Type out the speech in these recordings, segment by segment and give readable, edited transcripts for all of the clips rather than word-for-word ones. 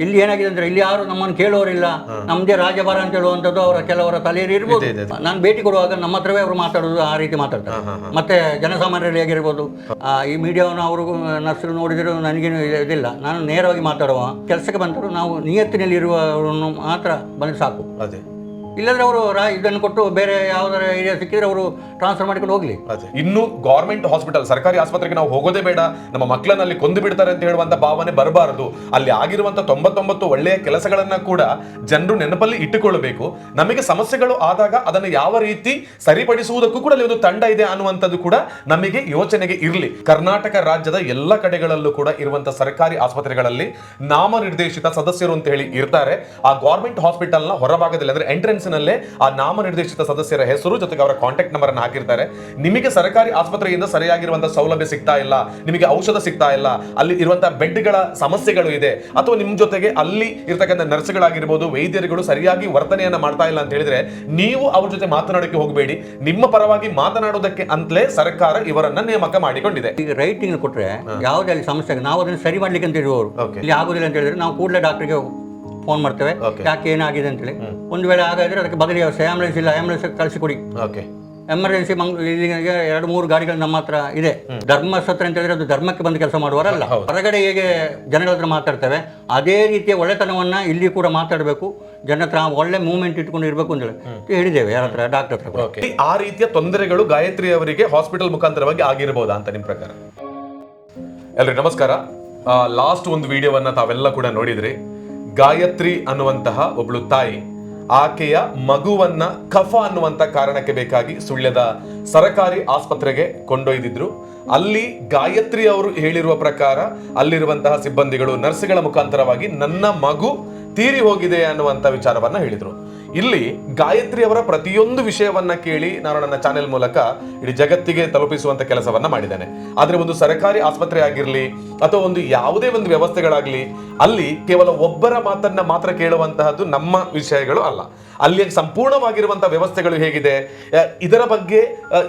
ಇಲ್ಲಿ ಏನಾಗಿದೆ ಅಂದ್ರೆ ಇಲ್ಲಿ ಯಾರು ನಮ್ಮನ್ನು ಕೇಳೋರಿಲ್ಲ, ನಮ್ದೇ ರಾಜಭಾರ ಅಂತ ಹೇಳುವಂಥದ್ದು ಅವರ ಕೆಲವರ ತಲೆಯಲ್ಲಿ ಇರ್ಬೋದು. ನಾನು ಭೇಟಿ ಕೊಡುವಾಗ ನಮ್ಮ ಹತ್ರವೇ ಅವರು ಮಾತಾಡೋದು ಆ ರೀತಿ ಮಾತಾಡ್ತಾರೆ. ಮತ್ತೆ ಜನಸಾಮಾನ್ಯರಲ್ಲಿ ಹೇಗಿರ್ಬೋದು, ಈ ಮೀಡಿಯಾವನ್ನು ಅವರು ನರ್ಸರು ನೋಡಿದ್ರು ನನಗೇನು ಇದಿಲ್ಲ, ನಾನು ನೇರವಾಗಿ ಮಾತಾಡುವ ಕೆಲಸಕ್ಕೆ ಬಂದರು. ನಾವು ನಿಯತ್ತಿನಲ್ಲಿ ಇರುವವರನ್ನು ಮಾತ್ರ ಬಂದು ಸಾಕು. ಅದೇ ಇಲ್ಲದ್ರೆ ಅವರು ಇದನ್ನು ಕೊಟ್ಟು ಬೇರೆ ಯಾವ್ದಾರ ಏರಿಯಾ ಸಿಕ್ಕಿದ್ರೆ ಅವರು ಟ್ರಾನ್ಸ್ಫರ್ ಮಾಡಿಕೊಂಡು ಹೋಗ್ಲಿ. ಇನ್ನು ಗೌರ್ಮೆಂಟ್ ಹಾಸ್ಪಿಟಲ್, ಸರ್ಕಾರಿ ಆಸ್ಪತ್ರೆಗೆ ನಾವು ಹೋಗೋದೇ ಬೇಡ, ನಮ್ಮ ಮಕ್ಕಳನ್ನ ಅಲ್ಲಿ ಕೊಂದು ಬಿಡ್ತಾರೆ ಅಂತ ಹೇಳುವಂತ ಭಾವನೆ ಬರಬಾರದು. ಅಲ್ಲಿ ಆಗಿರುವಂತ 99 ಒಳ್ಳೆಯ ಕೆಲಸಗಳನ್ನ ಕೂಡ ಜನರು ನೆನಪಲ್ಲಿ ಇಟ್ಟುಕೊಳ್ಳಬೇಕು. ನಮಗೆ ಸಮಸ್ಯೆಗಳು ಆದಾಗ ಅದನ್ನು ಯಾವ ರೀತಿ ಸರಿಪಡಿಸುವುದಕ್ಕೂ ಕೂಡ ಅಲ್ಲಿ ಒಂದು ತಂಡ ಇದೆ ಅನ್ನುವಂಥದ್ದು ಕೂಡ ನಮಗೆ ಯೋಚನೆಗೆ ಇರಲಿ. ಕರ್ನಾಟಕ ರಾಜ್ಯದ ಎಲ್ಲ ಕಡೆಗಳಲ್ಲೂ ಕೂಡ ಇರುವಂತಹ ಸರ್ಕಾರಿ ಆಸ್ಪತ್ರೆಗಳಲ್ಲಿ ನಾಮನಿರ್ದೇಶಿತ ಸದಸ್ಯರು ಅಂತ ಹೇಳಿ ಇರ್ತಾರೆ. ಆ ಗೌರ್ಮೆಂಟ್ ಹಾಸ್ಪಿಟಲ್ ನ ಹೊರಭಾಗದಲ್ಲಿ ಅಂದ್ರೆ ಎಂಟ್ರೆನ್ಸ್ ನಲ್ಲೇ ಆ ನಾಮನಿರ್ದೇಶಿತ ಸದಸ್ಯರ ಹೆಸರು ಜೊತೆಗೆ ಅವರ ಕಾಂಟ್ಯಾಕ್ಟ್ ನಂಬರ್ ಅನ್ನು ಹಾಕಿರ್ತಾರೆ. ನಿಮಗೆ ಸರ್ಕಾರಿ ಆಸ್ಪತ್ರೆಯಿಂದ ಸರಿಯಾಗಿರುವಂತಹ ಸೌಲಭ್ಯ ಸಿಗ್ತಾ ಇಲ್ಲ, ನಿಮಗೆ ಔಷಧ ಸಿಗ್ತಾ ಇಲ್ಲ, ಅಲ್ಲಿ ಇರುವಂತಹ ಬೆಡ್ಗಳ ಸಮಸ್ಯೆಗಳು ಇದೆ, ಅಥವಾ ನಿಮ್ ಜೊತೆಗೆ ಅಲ್ಲಿ ಇರ್ತಕ್ಕಂಥ ನರ್ಸ್ಗಳಾಗಿರ್ಬೋದು, ವೈದ್ಯರುಗಳು ಸರಿಯಾಗಿ ವರ್ತನೆಯನ್ನ ಮಾಡ್ತಾ ಇಲ್ಲ ಅಂತ ಹೇಳಿದ್ರೆ ನೀವು ಅವ್ರ ಜೊತೆ ಮಾತನಾಡಕ್ಕೆ ಹೋಗಬೇಡಿ. ನಿಮ್ಮ ಪರವಾಗಿ ಮಾತನಾಡೋದಕ್ಕೆ ಅಂತಲೇ ಸರ್ಕಾರ ಇವರನ್ನ ನೇಮಕ ಮಾಡಿಕೊಂಡಿದೆ. ಈಗ ರೈಟಿಂಗ್ ಕೊಟ್ರೆ ಯಾವುದೇ ಅಲ್ಲಿ ಸಮಸ್ಯೆ ನಾವು ಅದನ್ನು ಸರಿ ಮಾಡ್ಲಿಕ್ಕೆ ಅಂತ ಇರುವವರು ಇಲ್ಲಿ ಆಗುದಿಲ್ಲ ಅಂತ ಹೇಳಿದ್ರೆ ನಾವು ಕೂಡಲೇ ಡಾಕ್ಟರ್ಗೆ ಫೋನ್ ಮಾಡ್ತೇವೆ, ಯಾಕೆ ಏನಾಗಿದೆ ಅಂತೇಳಿ. ಒಂದು ವೇಳೆ ಹಾಗಾದ್ರೆ ಅದಕ್ಕೆ ಬದಲಿ ವ್ಯವಸ್ಥೆ, ಆಂಬುಲೆನ್ಸ್ ಇಲ್ಲ, ಆಂಬುಲೆನ್ಸ್ ಕಳಿಸಿಕೊಡಿ. ಎಮರ್ಜೆನ್ಸಿ ಇಲ್ಲಿಗೆ 2-3 ಗಾಡಿಗಳು ನಮ್ಮ ಹತ್ರ ಇದೆ. ಧರ್ಮಸತ್ರ ಅಂತ ಹೇಳಿದ್ರೆ ಅದು ಧರ್ಮಕ್ಕೆ ಬಂದು ಕೆಲಸ ಮಾಡುವವರಲ್ಲ. ಹೊರಗಡೆ ಹೇಗೆ ಜನಗಳ ಹತ್ರ ಮಾತಾಡ್ತೇವೆ ಅದೇ ರೀತಿಯ ಒಳ್ಳೆತನವನ್ನ ಇಲ್ಲಿ ಕೂಡ ಮಾತಾಡಬೇಕು, ಜನ ಹತ್ರ ಒಳ್ಳೆ ಮೂವ್ಮೆಂಟ್ ಇಟ್ಕೊಂಡು ಇರಬೇಕು ಅಂತ ಹೇಳಿದ್ದೇವೆ. ಯಾರ ಹತ್ರ? ಡಾಕ್ಟರ್ ಹತ್ರ. ಆ ರೀತಿಯ ತೊಂದರೆಗಳು ಗಾಯತ್ರಿ ಅವರಿಗೆ ಹಾಸ್ಪಿಟಲ್ ಮುಖಾಂತರವಾಗಿ ಆಗಿರಬಹುದಾ ಅಂತ ನಿಮ್ ಪ್ರಕಾರ? ಎಲ್ರಿಗೂ ನಮಸ್ಕಾರ. ಲಾಸ್ಟ್ ಒಂದು ವಿಡಿಯೋವನ್ನ ತಾವೆಲ್ಲ ಕೂಡ ನೋಡಿದ್ರಿ. ಗಾಯತ್ರಿ ಅನ್ನುವಂತಹ ಒಬ್ಳು ತಾಯಿ ಆಕೆಯ ಮಗುವನ್ನ ಕಫ ಅನ್ನುವಂತ ಕಾರಣಕ್ಕೆ ಬೇಕಾಗಿ ಸುಳ್ಯದ ಸರಕಾರಿ ಆಸ್ಪತ್ರೆಗೆ ಕೊಂಡೊಯ್ದಿದ್ರು. ಅಲ್ಲಿ ಗಾಯತ್ರಿ ಅವರು ಹೇಳಿರುವ ಪ್ರಕಾರ ಅಲ್ಲಿರುವಂತಹ ಸಿಬ್ಬಂದಿಗಳು ನರ್ಸ್ಗಳ ಮುಖಾಂತರವಾಗಿ ನನ್ನ ಮಗು ತೀರಿ ಹೋಗಿದೆ ಅನ್ನುವಂಥ ವಿಚಾರವನ್ನ ಹೇಳಿದ್ರು. ಇಲ್ಲಿ ಗಾಯತ್ರಿ ಅವರ ಪ್ರತಿಯೊಂದು ವಿಷಯವನ್ನ ಕೇಳಿ ನಾನು ನನ್ನ ಚಾನೆಲ್ ಮೂಲಕ ಇಡೀ ಜಗತ್ತಿಗೆ ತಲುಪಿಸುವಂತ ಕೆಲಸವನ್ನ ಮಾಡಿದ್ದೇನೆ. ಆದ್ರೆ ಒಂದು ಸರ್ಕಾರಿ ಆಸ್ಪತ್ರೆ ಆಗಿರ್ಲಿ ಅಥವಾ ಒಂದು ಯಾವುದೇ ಒಂದು ವ್ಯವಸ್ಥೆಗಳಾಗ್ಲಿ, ಅಲ್ಲಿ ಕೇವಲ ಒಬ್ಬರ ಮಾತನ್ನ ಮಾತ್ರ ಕೇಳುವಂತಹದ್ದು ನಮ್ಮ ವಿಷಯಗಳು ಅಲ್ಲ. ಅಲ್ಲಿ ಸಂಪೂರ್ಣವಾಗಿರುವಂತಹ ವ್ಯವಸ್ಥೆಗಳು ಹೇಗಿದೆ ಇದರ ಬಗ್ಗೆ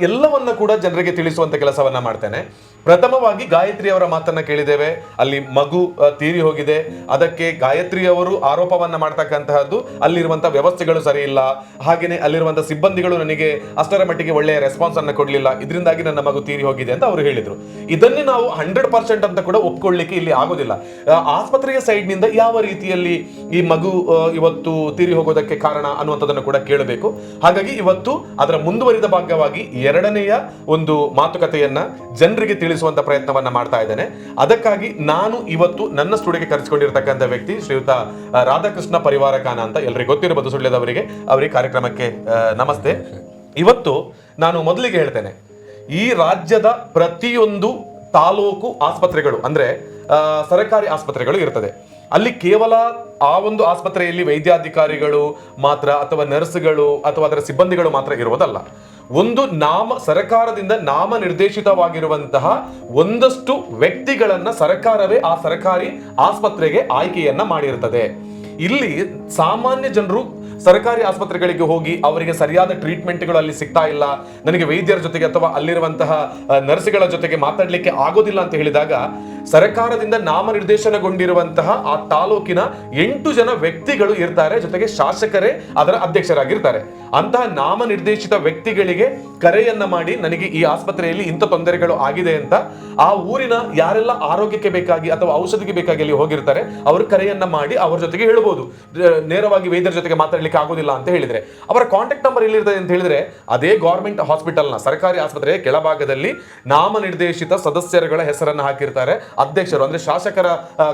ಎಲ್ಲವನ್ನ ಕೂಡ ಜನರಿಗೆ ತಿಳಿಸುವಂತ ಕೆಲಸವನ್ನ ಮಾಡ್ತೇನೆ. ಪ್ರಥಮವಾಗಿ ಗಾಯತ್ರಿ ಅವರ ಮಾತನ್ನ ಕೇಳಿದ್ದೇವೆ. ಅಲ್ಲಿ ಮಗು ತೀರಿ ಹೋಗಿದೆ, ಅದಕ್ಕೆ ಗಾಯತ್ರಿ ಅವರು ಆರೋಪವನ್ನ ಮಾಡ್ತಕ್ಕಂತಹದ್ದು ಅಲ್ಲಿರುವಂತಹ ವ್ಯವಸ್ಥೆಗಳು ಸರಿ ಇಲ್ಲ, ಹಾಗೇನೆ ಅಲ್ಲಿರುವಂತಹ ಸಿಬ್ಬಂದಿಗಳು ನನಗೆ ಅಷ್ಟರ ಮಟ್ಟಿಗೆ ಒಳ್ಳೆಯ ರೆಸ್ಪಾನ್ಸ್ ಅನ್ನ ಕೊಡ್ಲಿಲ್ಲ, ಇದರಿಂದಾಗಿ ನನ್ನ ಮಗು ತೀರಿ ಹೋಗಿದೆ ಅಂತ ಅವರು ಹೇಳಿದ್ರು. ಇದನ್ನೇ ನಾವು 100% ಅಂತ ಕೂಡ ಒಪ್ಕೊಳ್ಳಿಕ್ಕೆ ಇಲ್ಲಿ ಆಗೋದಿಲ್ಲ. ಆಸ್ಪತ್ರೆಯ ಸೈಡ್ ನಿಂದ ಯಾವ ರೀತಿಯಲ್ಲಿ ಈ ಮಗು ಇವತ್ತು ತೀರಿ ಹೋಗೋದಕ್ಕೆ ಕಾರಣ ಅನ್ನುವಂಥದ್ದನ್ನು ಕೂಡ ಕೇಳಬೇಕು. ಹಾಗಾಗಿ ಇವತ್ತು ಅದರ ಮುಂದುವರಿದ ಭಾಗವಾಗಿ 2ನೆಯ ಒಂದು ಮಾತುಕತೆಯನ್ನ ಜನರಿಗೆ ತಿಳಿಸುವಂತ ಪ್ರಯತ್ನವನ್ನ ಮಾಡ್ತಾ ಇದ್ದೇನೆ. ಅದಕ್ಕಾಗಿ ನಾನು ಇವತ್ತು ನನ್ನ ಸ್ಟುಡಿಯೋಗೆ ಕರೆಸಿಕೊಂಡಿರ್ತಕ್ಕಂಥ ವ್ಯಕ್ತಿ ಶ್ರೀಯುತ ರಾಧಾಕೃಷ್ಣ ಪರಿವಾರಕಾನ ಅಂತ ಎಲ್ಲರಿಗೂ ಗೊತ್ತಿರಬಹುದು ಸುಳ್ಯದವರಿಗೆ. ಅವರಿಗೆ ಕಾರ್ಯಕ್ರಮಕ್ಕೆ ನಮಸ್ತೆ. ಇವತ್ತು ನಾನು ಮೊದಲಿಗೆ ಹೇಳ್ತೇನೆ, ಈ ರಾಜ್ಯದ ಪ್ರತಿಯೊಂದು ತಾಲೂಕು ಆಸ್ಪತ್ರೆಗಳು ಅಂದ್ರೆ ಸರ್ಕಾರಿ ಆಸ್ಪತ್ರೆಗಳು ಇರ್ತದೆ. ಅಲ್ಲಿ ಕೇವಲ ಆ ಒಂದು ಆಸ್ಪತ್ರೆಯಲ್ಲಿ ವೈದ್ಯಾಧಿಕಾರಿಗಳು ಮಾತ್ರ ಅಥವಾ ನರ್ಸ್ಗಳು ಅಥವಾ ಅದರ ಸಿಬ್ಬಂದಿಗಳು ಮಾತ್ರ ಇರುವುದಲ್ಲ. ಒಂದು ಸರ್ಕಾರದಿಂದ ನಾಮ ನಿರ್ದೇಶಿತವಾಗಿರುವಂತಹ ಒಂದಷ್ಟು ವ್ಯಕ್ತಿಗಳನ್ನ ಸರ್ಕಾರವೇ ಆ ಸರ್ಕಾರಿ ಆಸ್ಪತ್ರೆಗೆ ಆಯ್ಕೆಯನ್ನ ಮಾಡಿರ್ತದೆ. ಇಲ್ಲಿ ಸಾಮಾನ್ಯ ಜನರು ಸರ್ಕಾರಿ ಆಸ್ಪತ್ರೆಗಳಿಗೆ ಹೋಗಿ ಅವರಿಗೆ ಸರಿಯಾದ ಟ್ರೀಟ್ಮೆಂಟ್ಗಳು ಅಲ್ಲಿ ಸಿಗ್ತಾ ಇಲ್ಲ, ನನಗೆ ವೈದ್ಯರ ಜೊತೆಗೆ ಅಥವಾ ಅಲ್ಲಿರುವಂತಹ ನರ್ಸ್ಗಳ ಜೊತೆಗೆ ಮಾತಾಡ್ಲಿಕ್ಕೆ ಆಗೋದಿಲ್ಲ ಅಂತ ಹೇಳಿದಾಗ ಸರ್ಕಾರದಿಂದ ನಾಮನಿರ್ದೇಶನಗೊಂಡಿರುವಂತಹ ಆ ತಾಲೂಕಿನ 8 ಜನ ವ್ಯಕ್ತಿಗಳು ಇರ್ತಾರೆ, ಜೊತೆಗೆ ಶಾಸಕರೇ ಅದರ ಅಧ್ಯಕ್ಷರಾಗಿರ್ತಾರೆ. ಅಂತಹ ನಾಮನಿರ್ದೇಶಿತ ವ್ಯಕ್ತಿಗಳಿಗೆ ಕರೆಯನ್ನ ಮಾಡಿ ನನಗೆ ಈ ಆಸ್ಪತ್ರೆಯಲ್ಲಿ ಇಂಥ ತೊಂದರೆಗಳು ಆಗಿದೆ ಅಂತ ಆ ಊರಿನ ಯಾರೆಲ್ಲ ಆರೋಗ್ಯಕ್ಕೆ ಬೇಕಾಗಿ ಅಥವಾ ಔಷಧಿಗೆ ಬೇಕಾಗಿ ಅಲ್ಲಿ ಹೋಗಿರ್ತಾರೆ ಅವರು ಕರೆಯನ್ನ ಮಾಡಿ ಅವ್ರ ಜೊತೆಗೆ ಹೇಳ್ಬೋದು. ನೇರವಾಗಿ ವೈದ್ಯರ ಜೊತೆಗೆ ಮಾತಾಡ್ಲಿಕ್ಕೆ ಆಗೋದಿಲ್ಲ ಅಂತ ಹೇಳಿದ್ರೆ ಅವರ ಕಾಂಟ್ಯಾಕ್ಟ್ ನಂಬರ್ ಎಲ್ಲಿರ್ತದೆ ಅಂತ ಹೇಳಿದ್ರೆ ಅದೇ ಗವರ್ಮೆಂಟ್ ಹಾಸ್ಪಿಟಲ್ನ ಸರ್ಕಾರಿ ಆಸ್ಪತ್ರೆಯ ಕೆಳಭಾಗದಲ್ಲಿ ನಾಮನಿರ್ದೇಶಿತ ಸದಸ್ಯರುಗಳ ಹೆಸರನ್ನ ಹಾಕಿರ್ತಾರೆ, ಅಧ್ಯಕ್ಷರು ಅಂದ್ರೆ ಶಾಸಕರ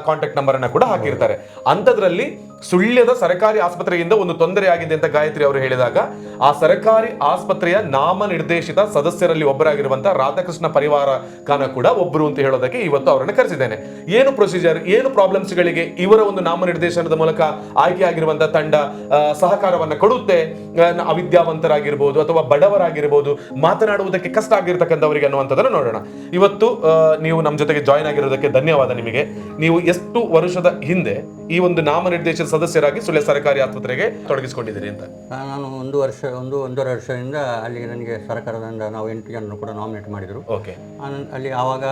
ಕಾಂಟ್ಯಾಕ್ಟ್ ನಂಬರ್ ಅನ್ನ ಕೂಡ ಹಾಕಿರ್ತಾರೆ. ಅಂತದ್ರಲ್ಲಿ ಸುಳ್ಯದ ಸರ್ಕಾರಿ ಆಸ್ಪತ್ರೆಯಿಂದ ಒಂದು ತೊಂದರೆ ಆಗಿದೆ ಅಂತ ಗಾಯತ್ರಿ ಅವರು ಹೇಳಿದಾಗ ಆ ಸರ್ಕಾರಿ ಆಸ್ಪತ್ರೆಯ ನಾಮನಿರ್ದೇಶಿತ ಸದಸ್ಯರಲ್ಲಿ ಒಬ್ಬರಾಗಿರುವಂತಹ ರಾಧಾಕೃಷ್ಣ ಪರಿವಾರಕಾನ ಕೂಡ ಒಬ್ಬರು ಅಂತ ಹೇಳೋದಕ್ಕೆ ಇವತ್ತು ಅವರನ್ನು ಕರೆಸಿದ್ದೇನೆ. ಏನು ಪ್ರೊಸೀಜರ್, ಏನು ಪ್ರಾಬ್ಲಮ್ಸ್ ಗಳಿಗೆ ಇವರ ಒಂದು ನಾಮನಿರ್ದೇಶನದ ಮೂಲಕ ಆಯ್ಕೆ ಆಗಿರುವಂತಹ ತಂಡ ಸಹಕಾರವನ್ನ ಕೊಡುತ್ತೆ. ಅವಿದ್ಯಾವಂತರಾಗಿರ್ಬೋದು ಅಥವಾ ಬಡವರಾಗಿರ್ಬೋದು, ಮಾತನಾಡುವುದಕ್ಕೆ ಕಷ್ಟ ಆಗಿರ್ತಕ್ಕಂಥವರಿಗೆ ಅನ್ನುವಂಥದ್ದನ್ನು ನೋಡೋಣ. ಇವತ್ತು ನೀವು ನಮ್ಮ ಜೊತೆಗೆ ಜಾಯಿನ್ ಆಗಿರೋದಕ್ಕೆ ಧನ್ಯವಾದ ನಿಮಗೆ. ನೀವು ಎಷ್ಟು ವರ್ಷದ ಹಿಂದೆ ಈ ಒಂದು ನಾಮನಿರ್ದೇಶಿತ ಸದಸ್ಯರಾಗಿ ಸುಳ್ಯ ಸರ್ಕಾರಿ ಆಸ್ಪತ್ರೆಗೆ ತೊಡಗಿಸಿಕೊಂಡಿದ್ದೀರಿ ಅಂತ? ನಾನು ಒಂದೂವರೆ ವರ್ಷದಿಂದ ಅಲ್ಲಿ ನನಗೆ ಸರ್ಕಾರದಿಂದ ನಾವು 8 ಜನರು ಕೂಡ ನಾಮಿನೇಟ್ ಮಾಡಿದ್ರು. ಓಕೆ. ಅಲ್ಲಿ ಆವಾಗ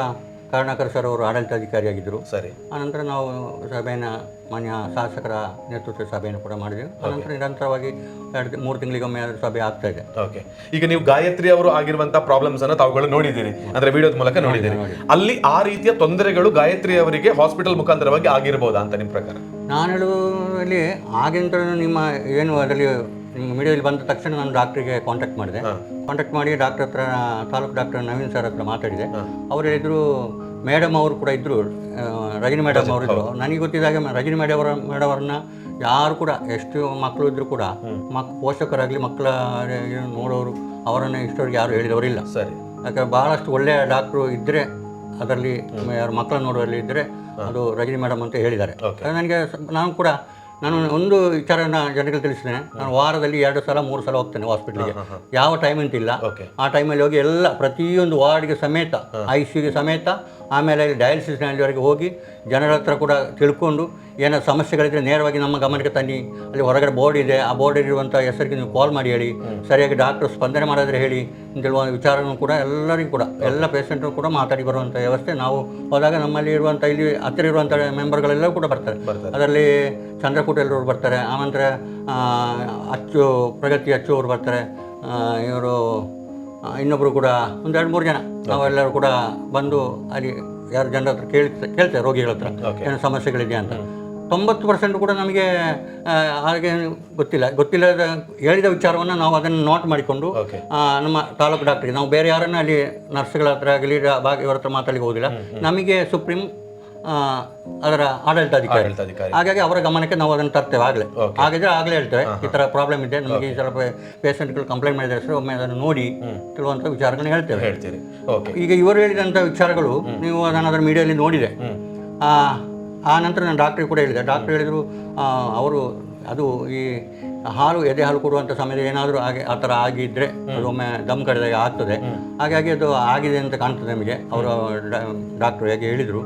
ಕರುಣಾಕರ್ ಸರ್ ಅವರು ಆಡಳಿತಾಧಿಕಾರಿಯಾಗಿದ್ದರು. ಸರಿ. ಆನಂತರ ನಾವು ಸಭೆಯನ್ನು ಮಾನ್ಯ ಶಾಸಕರ ನೇತೃತ್ವದ ಸಭೆಯನ್ನು ಕೂಡ ಮಾಡಿದೆವು. ಆನಂತರ ನಿರಂತರವಾಗಿ 2-3 ತಿಂಗಳಿಗೊಮ್ಮೆ ಸಭೆ ಆಗ್ತಾ ಇದೆ. ಓಕೆ. ಈಗ ನೀವು ಗಾಯತ್ರಿ ಅವರು ಆಗಿರುವಂತಹ ಪ್ರಾಬ್ಲಮ್ಸ್ ಅನ್ನು ತಾವುಗಳು ನೋಡಿದ್ದೀರಿ, ಅಂದ್ರೆ ವಿಡಿಯೋದ ಮೂಲಕ ನೋಡಿದ್ದೀರಿ. ಅಲ್ಲಿ ಆ ರೀತಿಯ ತೊಂದರೆಗಳು ಗಾಯತ್ರಿ ಅವರಿಗೆ ಹಾಸ್ಪಿಟಲ್ ಮುಖಾಂತರವಾಗಿ ಆಗಿರಬಹುದಾ ಅಂತ ನಿಮ್ಮ ಪ್ರಕಾರ? ನಾನು ಹೇಳುವಲ್ಲಿ ಆಗಿನ ನಿಮ್ಮ ಏನು ಅದರಲ್ಲಿ ನಿಮ್ಮ ಮೀಡಿಯಾದಲ್ಲಿ ಬಂದ ತಕ್ಷಣ ನಾನು ಡಾಕ್ಟ್ರಿಗೆ ಕಾಂಟ್ಯಾಕ್ಟ್ ಮಾಡಿದೆ. ಕಾಂಟ್ಯಾಕ್ಟ್ ಮಾಡಿ ಡಾಕ್ಟರ್ ಹತ್ರ, ತಾಲೂಕು ಡಾಕ್ಟರ್ ನವೀನ್ ಸರ್ ಹತ್ರ ಮಾತಾಡಿದೆ. ಅವ್ರು ಹೇಳಿದರು, ಮೇಡಮ್ ಅವರು ಕೂಡ ಇದ್ದರು, ರಜನಿ ಮೇಡಮ್ ಅವರು ಇದ್ದರು. ನನಗೆ ಗೊತ್ತಿದ್ದಾಗ ರಜನಿ ಮೇಡಮವ್ರನ್ನ ಯಾರು ಕೂಡ ಎಷ್ಟು ಮಕ್ಕಳು ಇದ್ದರೂ ಕೂಡ ಪೋಷಕರಾಗಲಿ ಮಕ್ಕಳ ನೋಡೋರು ಅವರನ್ನು ಇಷ್ಟವರೆಗೆ ಯಾರು ಹೇಳಿದವರಿಲ್ಲ. ಸರಿ. ಯಾಕಂದರೆ ಭಾಳಷ್ಟು ಒಳ್ಳೆಯ ಡಾಕ್ಟ್ರು ಇದ್ದರೆ ಅದರಲ್ಲಿ ಯಾರು ಮಕ್ಕಳನ್ನ ನೋಡುವಲ್ಲಿ ಇದ್ದರೆ ಅದು ರಜನಿ ಮೇಡಮ್ ಅಂತ ಹೇಳಿದ್ದಾರೆ. ನನಗೆ ನಾನು ಒಂದು ವಿಚಾರನ ಜನರಿಗೆ ತಿಳಿಸ್ತೇನೆ. ನಾನು ವಾರದಲ್ಲಿ 2 ಸಲ 3 ಸಲ ಹೋಗ್ತೇನೆ ಹಾಸ್ಪಿಟ್ಲಿಗೆ. ಯಾವ ಟೈಮ್ ಅಂತಿಲ್ಲ. ಆ ಟೈಮಲ್ಲಿ ಹೋಗಿ ಎಲ್ಲ ಪ್ರತಿಯೊಂದು ವಾರ್ಡ್ಗೆ ಸಮೇತ, ICUಗೆ ಸಮೇತ, ಆಮೇಲೆ ಡಯಾಲಿಸಿಸ್ನಲ್ಲಿವರೆಗೆ ಹೋಗಿ ಜನರ ಹತ್ರ ಕೂಡ ತಿಳ್ಕೊಂಡು ಏನಾದ್ರು ಸಮಸ್ಯೆಗಳಿದ್ರೆ ನೇರವಾಗಿ ನಮ್ಮ ಗಮನಕ್ಕೆ ತನ್ನಿ. ಅಲ್ಲಿ ಹೊರಗಡೆ ಬೋರ್ಡ್ ಇದೆ, ಆ ಬೋರ್ಡಿರುವಂಥ ಹೆಸರಿಗೆ ನೀವು ಕಾಲ್ ಮಾಡಿ ಹೇಳಿ, ಸರಿಯಾಗಿ ಡಾಕ್ಟರ್ ಸ್ಪಂದನೆ ಮಾಡಿದ್ರೆ ಹೇಳಿ ಅಂತೇಳುವ ವಿಚಾರನೂ ಕೂಡ ಎಲ್ಲರಿಗೂ ಕೂಡ ಎಲ್ಲ ಪೇಷಂಟ್ರು ಕೂಡ ಮಾತಾಡಿ ಬರುವಂಥ ವ್ಯವಸ್ಥೆ ನಾವು ಹೋದಾಗ ನಮ್ಮಲ್ಲಿ ಇರುವಂಥ ಇಲ್ಲಿ ಹತ್ತಿರ ಇರುವಂಥ ಮೆಂಬರ್ಗಳೆಲ್ಲರೂ ಕೂಡ ಬರ್ತಾರೆ. ಅದರಲ್ಲಿ ಚಂದ್ರಕೂಟ ಎಲ್ಲರೂ ಬರ್ತಾರೆ, ಆನಂತರ ಪ್ರಗತಿ ಅಚ್ಚು ಅವರು ಬರ್ತಾರೆ, ಇವರು ಇನ್ನೊಬ್ಬರು ಕೂಡ 1-2-3 ಜನ ನಾವೆಲ್ಲರೂ ಕೂಡ ಬಂದು ಅಲ್ಲಿ ಯಾರು ಜನರ ಹತ್ರ ಕೇಳ್ತೇವೆ, ರೋಗಿಗಳ ಹತ್ರ ಏನೋ ಸಮಸ್ಯೆಗಳಿದೆಯಾ ಅಂತ. 90% ಕೂಡ ನಮಗೆ ಹಾಗೆ ಗೊತ್ತಿಲ್ಲದ ಹೇಳಿದ ವಿಚಾರವನ್ನು ನಾವು ಅದನ್ನು ನೋಟ್ ಮಾಡಿಕೊಂಡು ನಮ್ಮ ತಾಲೂಕು ಡಾಕ್ಟ್ರಿಗೆ, ನಾವು ಬೇರೆ ಯಾರನ್ನ ಅಲ್ಲಿ ನರ್ಸ್ಗಳ ಹತ್ರ ಆಗಲಿ ಇವರ ಹತ್ರ ಮಾತಾಡಲಿಕ್ಕೆ ಹೋಗಿಲ್ಲ. ನಮಗೆ ಸುಪ್ರೀಂ ಅದರ ಆಡಳಿತಾಧಿಕಾರಿ, ಹಾಗಾಗಿ ಅವರ ಗಮನಕ್ಕೆ ನಾವು ಅದನ್ನು ತರ್ತೇವೆ. ಆಗಲೇ ಹೇಳ್ತೇವೆ, ಈ ಥರ ಪ್ರಾಬ್ಲಮ್ ಇದೆ, ನಮಗೆ ಸ್ವಲ್ಪ ಪೇಷಂಟ್ಗಳು ಕಂಪ್ಲೇಂಟ್ ಮಾಡಿದರೆ ಸರ್ ಒಮ್ಮೆ ಅದನ್ನು ನೋಡಿ ತಿಳುವಂಥ ವಿಚಾರಗಳನ್ನ ಹೇಳ್ತೇವೆ. ಈಗ ಇವರು ಹೇಳಿದಂಥ ವಿಚಾರಗಳು ನೀವು ನಾನು ಅದರ ಮೀಡಿಯಲ್ಲಿ ನೋಡಿದೆ. ಆ ನಂತರ ನಾನು ಡಾಕ್ಟ್ರಿಗೆ ಕೂಡ ಹೇಳಿದೆ. ಡಾಕ್ಟ್ರು ಹೇಳಿದರು, ಅವರು ಅದು ಈ ಎದೆ ಹಾಲು ಕೊಡುವಂಥ ಸಮಯದಲ್ಲಿ ಏನಾದರೂ ಆ ಥರ ಆಗಿದ್ದರೆ ಅದು ಒಮ್ಮೆ ದಮ್ ಕಡಿದಾಗ ಆಗ್ತದೆ, ಹಾಗಾಗಿ ಅದು ಆಗಿದೆ ಅಂತ ಕಾಣ್ತದೆ ನಮಗೆ, ಅವರು ಡಾಕ್ಟ್ರು ಹೇಗೆ ಹೇಳಿದರು.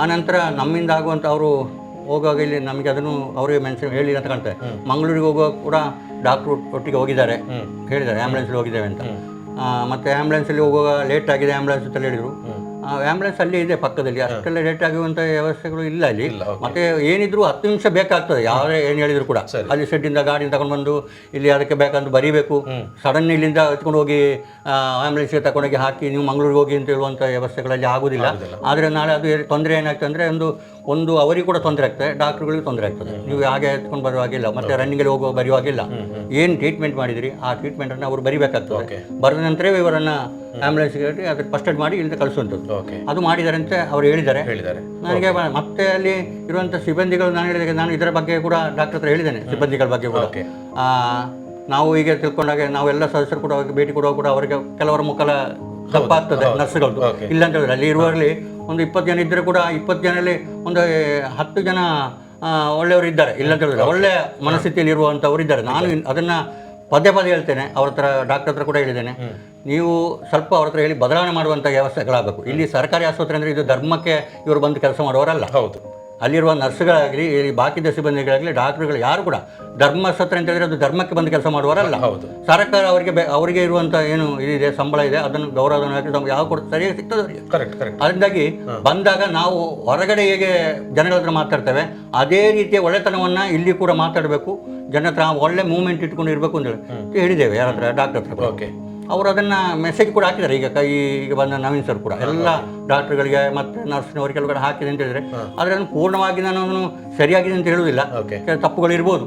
ಆನಂತರ ನಮ್ಮಿಂದ ಆಗುವಂಥ ಅವರು ಹೋಗುವಾಗ ಇಲ್ಲಿ ನಮಗೆ ಅದನ್ನು ಅವರಿಗೆ ಮೆನ್ಷನ್ ಹೇಳಿಲ್ಲ ಅಂತ ಕಾಣ್ತದೆ. ಮಂಗಳೂರಿಗೆ ಹೋಗುವಾಗ ಕೂಡ ಡಾಕ್ಟ್ರು ಒಟ್ಟಿಗೆ ಹೋಗಿದ್ದಾರೆ, ಹೇಳಿದ್ದಾರೆ ಆ್ಯಂಬುಲೆನ್ಸಲ್ಲಿ ಹೋಗಿದ್ದೇವೆ ಅಂತ. ಮತ್ತು ಆ್ಯಂಬುಲೆನ್ಸಲ್ಲಿ ಹೋಗುವಾಗ ಲೇಟ್ ಆಗಿದೆ ಆ್ಯಂಬುಲೆನ್ಸ್ ಅಂತ ಹೇಳಿದರು. ಆ್ಯಂಬುಲೆನ್ಸ್ ಅಲ್ಲೇ ಇದೆ ಪಕ್ಕದಲ್ಲಿ, ಅಷ್ಟೆಲ್ಲ ಲೇಟ್ ಆಗುವಂಥ ವ್ಯವಸ್ಥೆಗಳು ಇಲ್ಲ ಅಲ್ಲಿ. ಮತ್ತೆ ಏನಿದ್ರು 10 ನಿಮಿಷ ಬೇಕಾಗ್ತದೆ, ಯಾರೇ ಏನು ಹೇಳಿದ್ರು ಕೂಡ. ಅಲ್ಲಿ ಶೆಡ್ಡಿಂದ ಗಾಡಿ ತಗೊಂಡು ಬಂದು ಇಲ್ಲಿ ಅದಕ್ಕೆ ಬೇಕಂತ ಬರೀಬೇಕು. ಸಡನ್ ಇಲ್ಲಿಂದ ಎತ್ಕೊಂಡು ಹೋಗಿ ಆ್ಯಂಬುಲೆನ್ಸ್ಗೆ ತಗೊಂಡೋಗಿ ಹಾಕಿ ನೀವು ಮಂಗಳೂರಿಗೆ ಹೋಗಿ ಅಂತ ಹೇಳುವಂಥ ವ್ಯವಸ್ಥೆಗಳಲ್ಲಿ ಆಗೋದಿಲ್ಲ. ಆದರೆ ನಾಳೆ ಅದು ತೊಂದರೆ ಏನಾಗ್ತದೆ ಅಂದರೆ ಒಂದು ಅವರಿಗೆ ಕೂಡ ತೊಂದರೆ ಆಗ್ತದೆ, ಡಾಕ್ಟ್ರುಗಳಿಗೂ ತೊಂದರೆ ಆಗ್ತದೆ. ನೀವು ಹಾಗೆ ಎತ್ಕೊಂಡು ಬರುವಾಗಿಲ್ಲ, ಮತ್ತೆ ರನ್ನಿಂಗಲ್ಲಿ ಹೋಗುವ ಬರೆಯುವಾಗಿಲ್ಲ. ಏನು ಟ್ರೀಟ್ಮೆಂಟ್ ಮಾಡಿದಿರಿ ಆ ಟ್ರೀಟ್ಮೆಂಟನ್ನು ಅವರು ಬರಿಬೇಕಾಗ್ತದೆ. ಬರೆದ ನಂತರವೇ ಇವರನ್ನು ಆ್ಯಂಬುಲೆನ್ಸ್ಗೆ ಅದಕ್ಕೆ ಫಸ್ಟ್ ಏಡ್ ಮಾಡಿ ಇಲ್ಲಿಂದ ಕಳಿಸುವಂಥದ್ದು. ಅದು ಮಾಡಿದ್ದಾರೆ ಅಂತ ಅವರು ಹೇಳಿದ್ದಾರೆ. ನನಗೆ ಮತ್ತೆ ಅಲ್ಲಿ ಇರುವಂಥ ಸಿಬ್ಬಂದಿಗಳು ನಾನು ಇದರ ಬಗ್ಗೆ ಕೂಡ ಡಾಕ್ಟರ್ ಹತ್ರ ಹೇಳಿದ್ದೇನೆ, ಸಿಬ್ಬಂದಿಗಳ ಬಗ್ಗೆ ಕೂಡ. ನಾವು ಈಗ ತಿಳ್ಕೊಂಡಾಗ ನಾವೆಲ್ಲ ಸದಸ್ಯರು ಕೂಡ ಭೇಟಿ ಕೊಡುವಾಗ ಕೂಡ ಅವರಿಗೆ ಕೆಲವರ ಮುಖಲ ತಪ್ಪಾಗ್ತದೆ ನರ್ಸ್ಗಳದ್ದು. ಇಲ್ಲ ಅಂತ ಹೇಳಿದ್ರೆ ಅಲ್ಲಿ ಇರುವಲ್ಲಿ ಒಂದು 20 ಜನ ಇದ್ದರೆ ಕೂಡ 20 ಜನರಲ್ಲಿ ಒಂದು 10 ಜನ ಒಳ್ಳೆಯವರು ಇದ್ದಾರೆ. ಇಲ್ಲ ಅಂತ ಹೇಳಿದ್ರೆ ಒಳ್ಳೆಯ ಮನಸ್ಥಿತಿಯಲ್ಲಿ ಇರುವಂಥವ್ರು ಇದ್ದಾರೆ. ನಾನು ಅದನ್ನು ಪದೇ ಹೇಳ್ತೇನೆ, ಅವ್ರ ಹತ್ರ ಡಾಕ್ಟರ್ ಹತ್ರ ಕೂಡ ಹೇಳಿದ್ದೇನೆ, ನೀವು ಸ್ವಲ್ಪ ಅವ್ರ ಹತ್ರ ಹೇಳಿ ಬದಲಾವಣೆ ಮಾಡುವಂಥ ವ್ಯವಸ್ಥೆಗಳಾಗಬೇಕು. ಇಲ್ಲಿ ಸರ್ಕಾರಿ ಆಸ್ಪತ್ರೆ ಅಂದರೆ ಇದು ಧರ್ಮಕ್ಕೆ ಇವರು ಬಂದು ಕೆಲಸ ಮಾಡುವವರಲ್ಲ. ಹೌದು, ಅಲ್ಲಿರುವ ನರ್ಸ್ಗಳಾಗಲಿ ಬಾಕಿದ ಸಿಬ್ಬಂದಿಗಳಾಗಲಿ ಡಾಕ್ಟರ್ಗಳು ಯಾರು ಕೂಡ ಧರ್ಮಾಸ್ಪತ್ರೆ ಅಂತ ಹೇಳಿದ್ರೆ ಅದು ಧರ್ಮಕ್ಕೆ ಬಂದು ಕೆಲಸ ಮಾಡುವವರಲ್ಲ. ಸರ್ಕಾರ ಅವರಿಗೆ ಇರುವಂಥ ಏನು ಇದಿದೆ ಸಂಬಳ ಇದೆ ಅದನ್ನು ಗೌರವಧನ ಯಾವ ಕೂಡ ಸರಿಯಾಗಿ ಸಿಗ್ತದೆ ಅವರಿಗೆ. ಅದರಿಂದಾಗಿ ಬಂದಾಗ ನಾವು ಹೊರಗಡೆ ಹೇಗೆ ಜನಗಳ ಹತ್ರ ಮಾತಾಡ್ತೇವೆ ಅದೇ ರೀತಿಯ ಒಳ್ಳೆತನವನ್ನು ಇಲ್ಲಿ ಕೂಡ ಮಾತಾಡಬೇಕು. ಜನ ಹತ್ರ ಒಳ್ಳೆ ಮೂವ್ಮೆಂಟ್ ಇಟ್ಕೊಂಡು ಇರಬೇಕು ಅಂತ ಹೇಳಿದ್ದೇವೆ ಯಾರ ಹತ್ರ, ಡಾಕ್ಟರ್ ಹತ್ರ. ಅವರು ಅದನ್ನು ಮೆಸೇಜ್ ಕೂಡ ಹಾಕಿದ್ದಾರೆ. ಈಗ ಬಂದ ನವೀನ್ ಸರ್ ಕೂಡ ಎಲ್ಲ ಡಾಕ್ಟರ್ಗಳಿಗೆ ಮತ್ತು ನರ್ಸ್ನವರಿಗೆಲ್ಲ ಕೂಡ ಹಾಕಿದೆ ಅಂತ ಹೇಳಿದ್ರೆ, ಆದರೆ ಅದನ್ನು ಪೂರ್ಣವಾಗಿ ನಾನು ಸರಿಯಾಗಿದೆ ಅಂತ ಹೇಳುವುದಿಲ್ಲ, ತಪ್ಪುಗಳು ಇರ್ಬೋದು.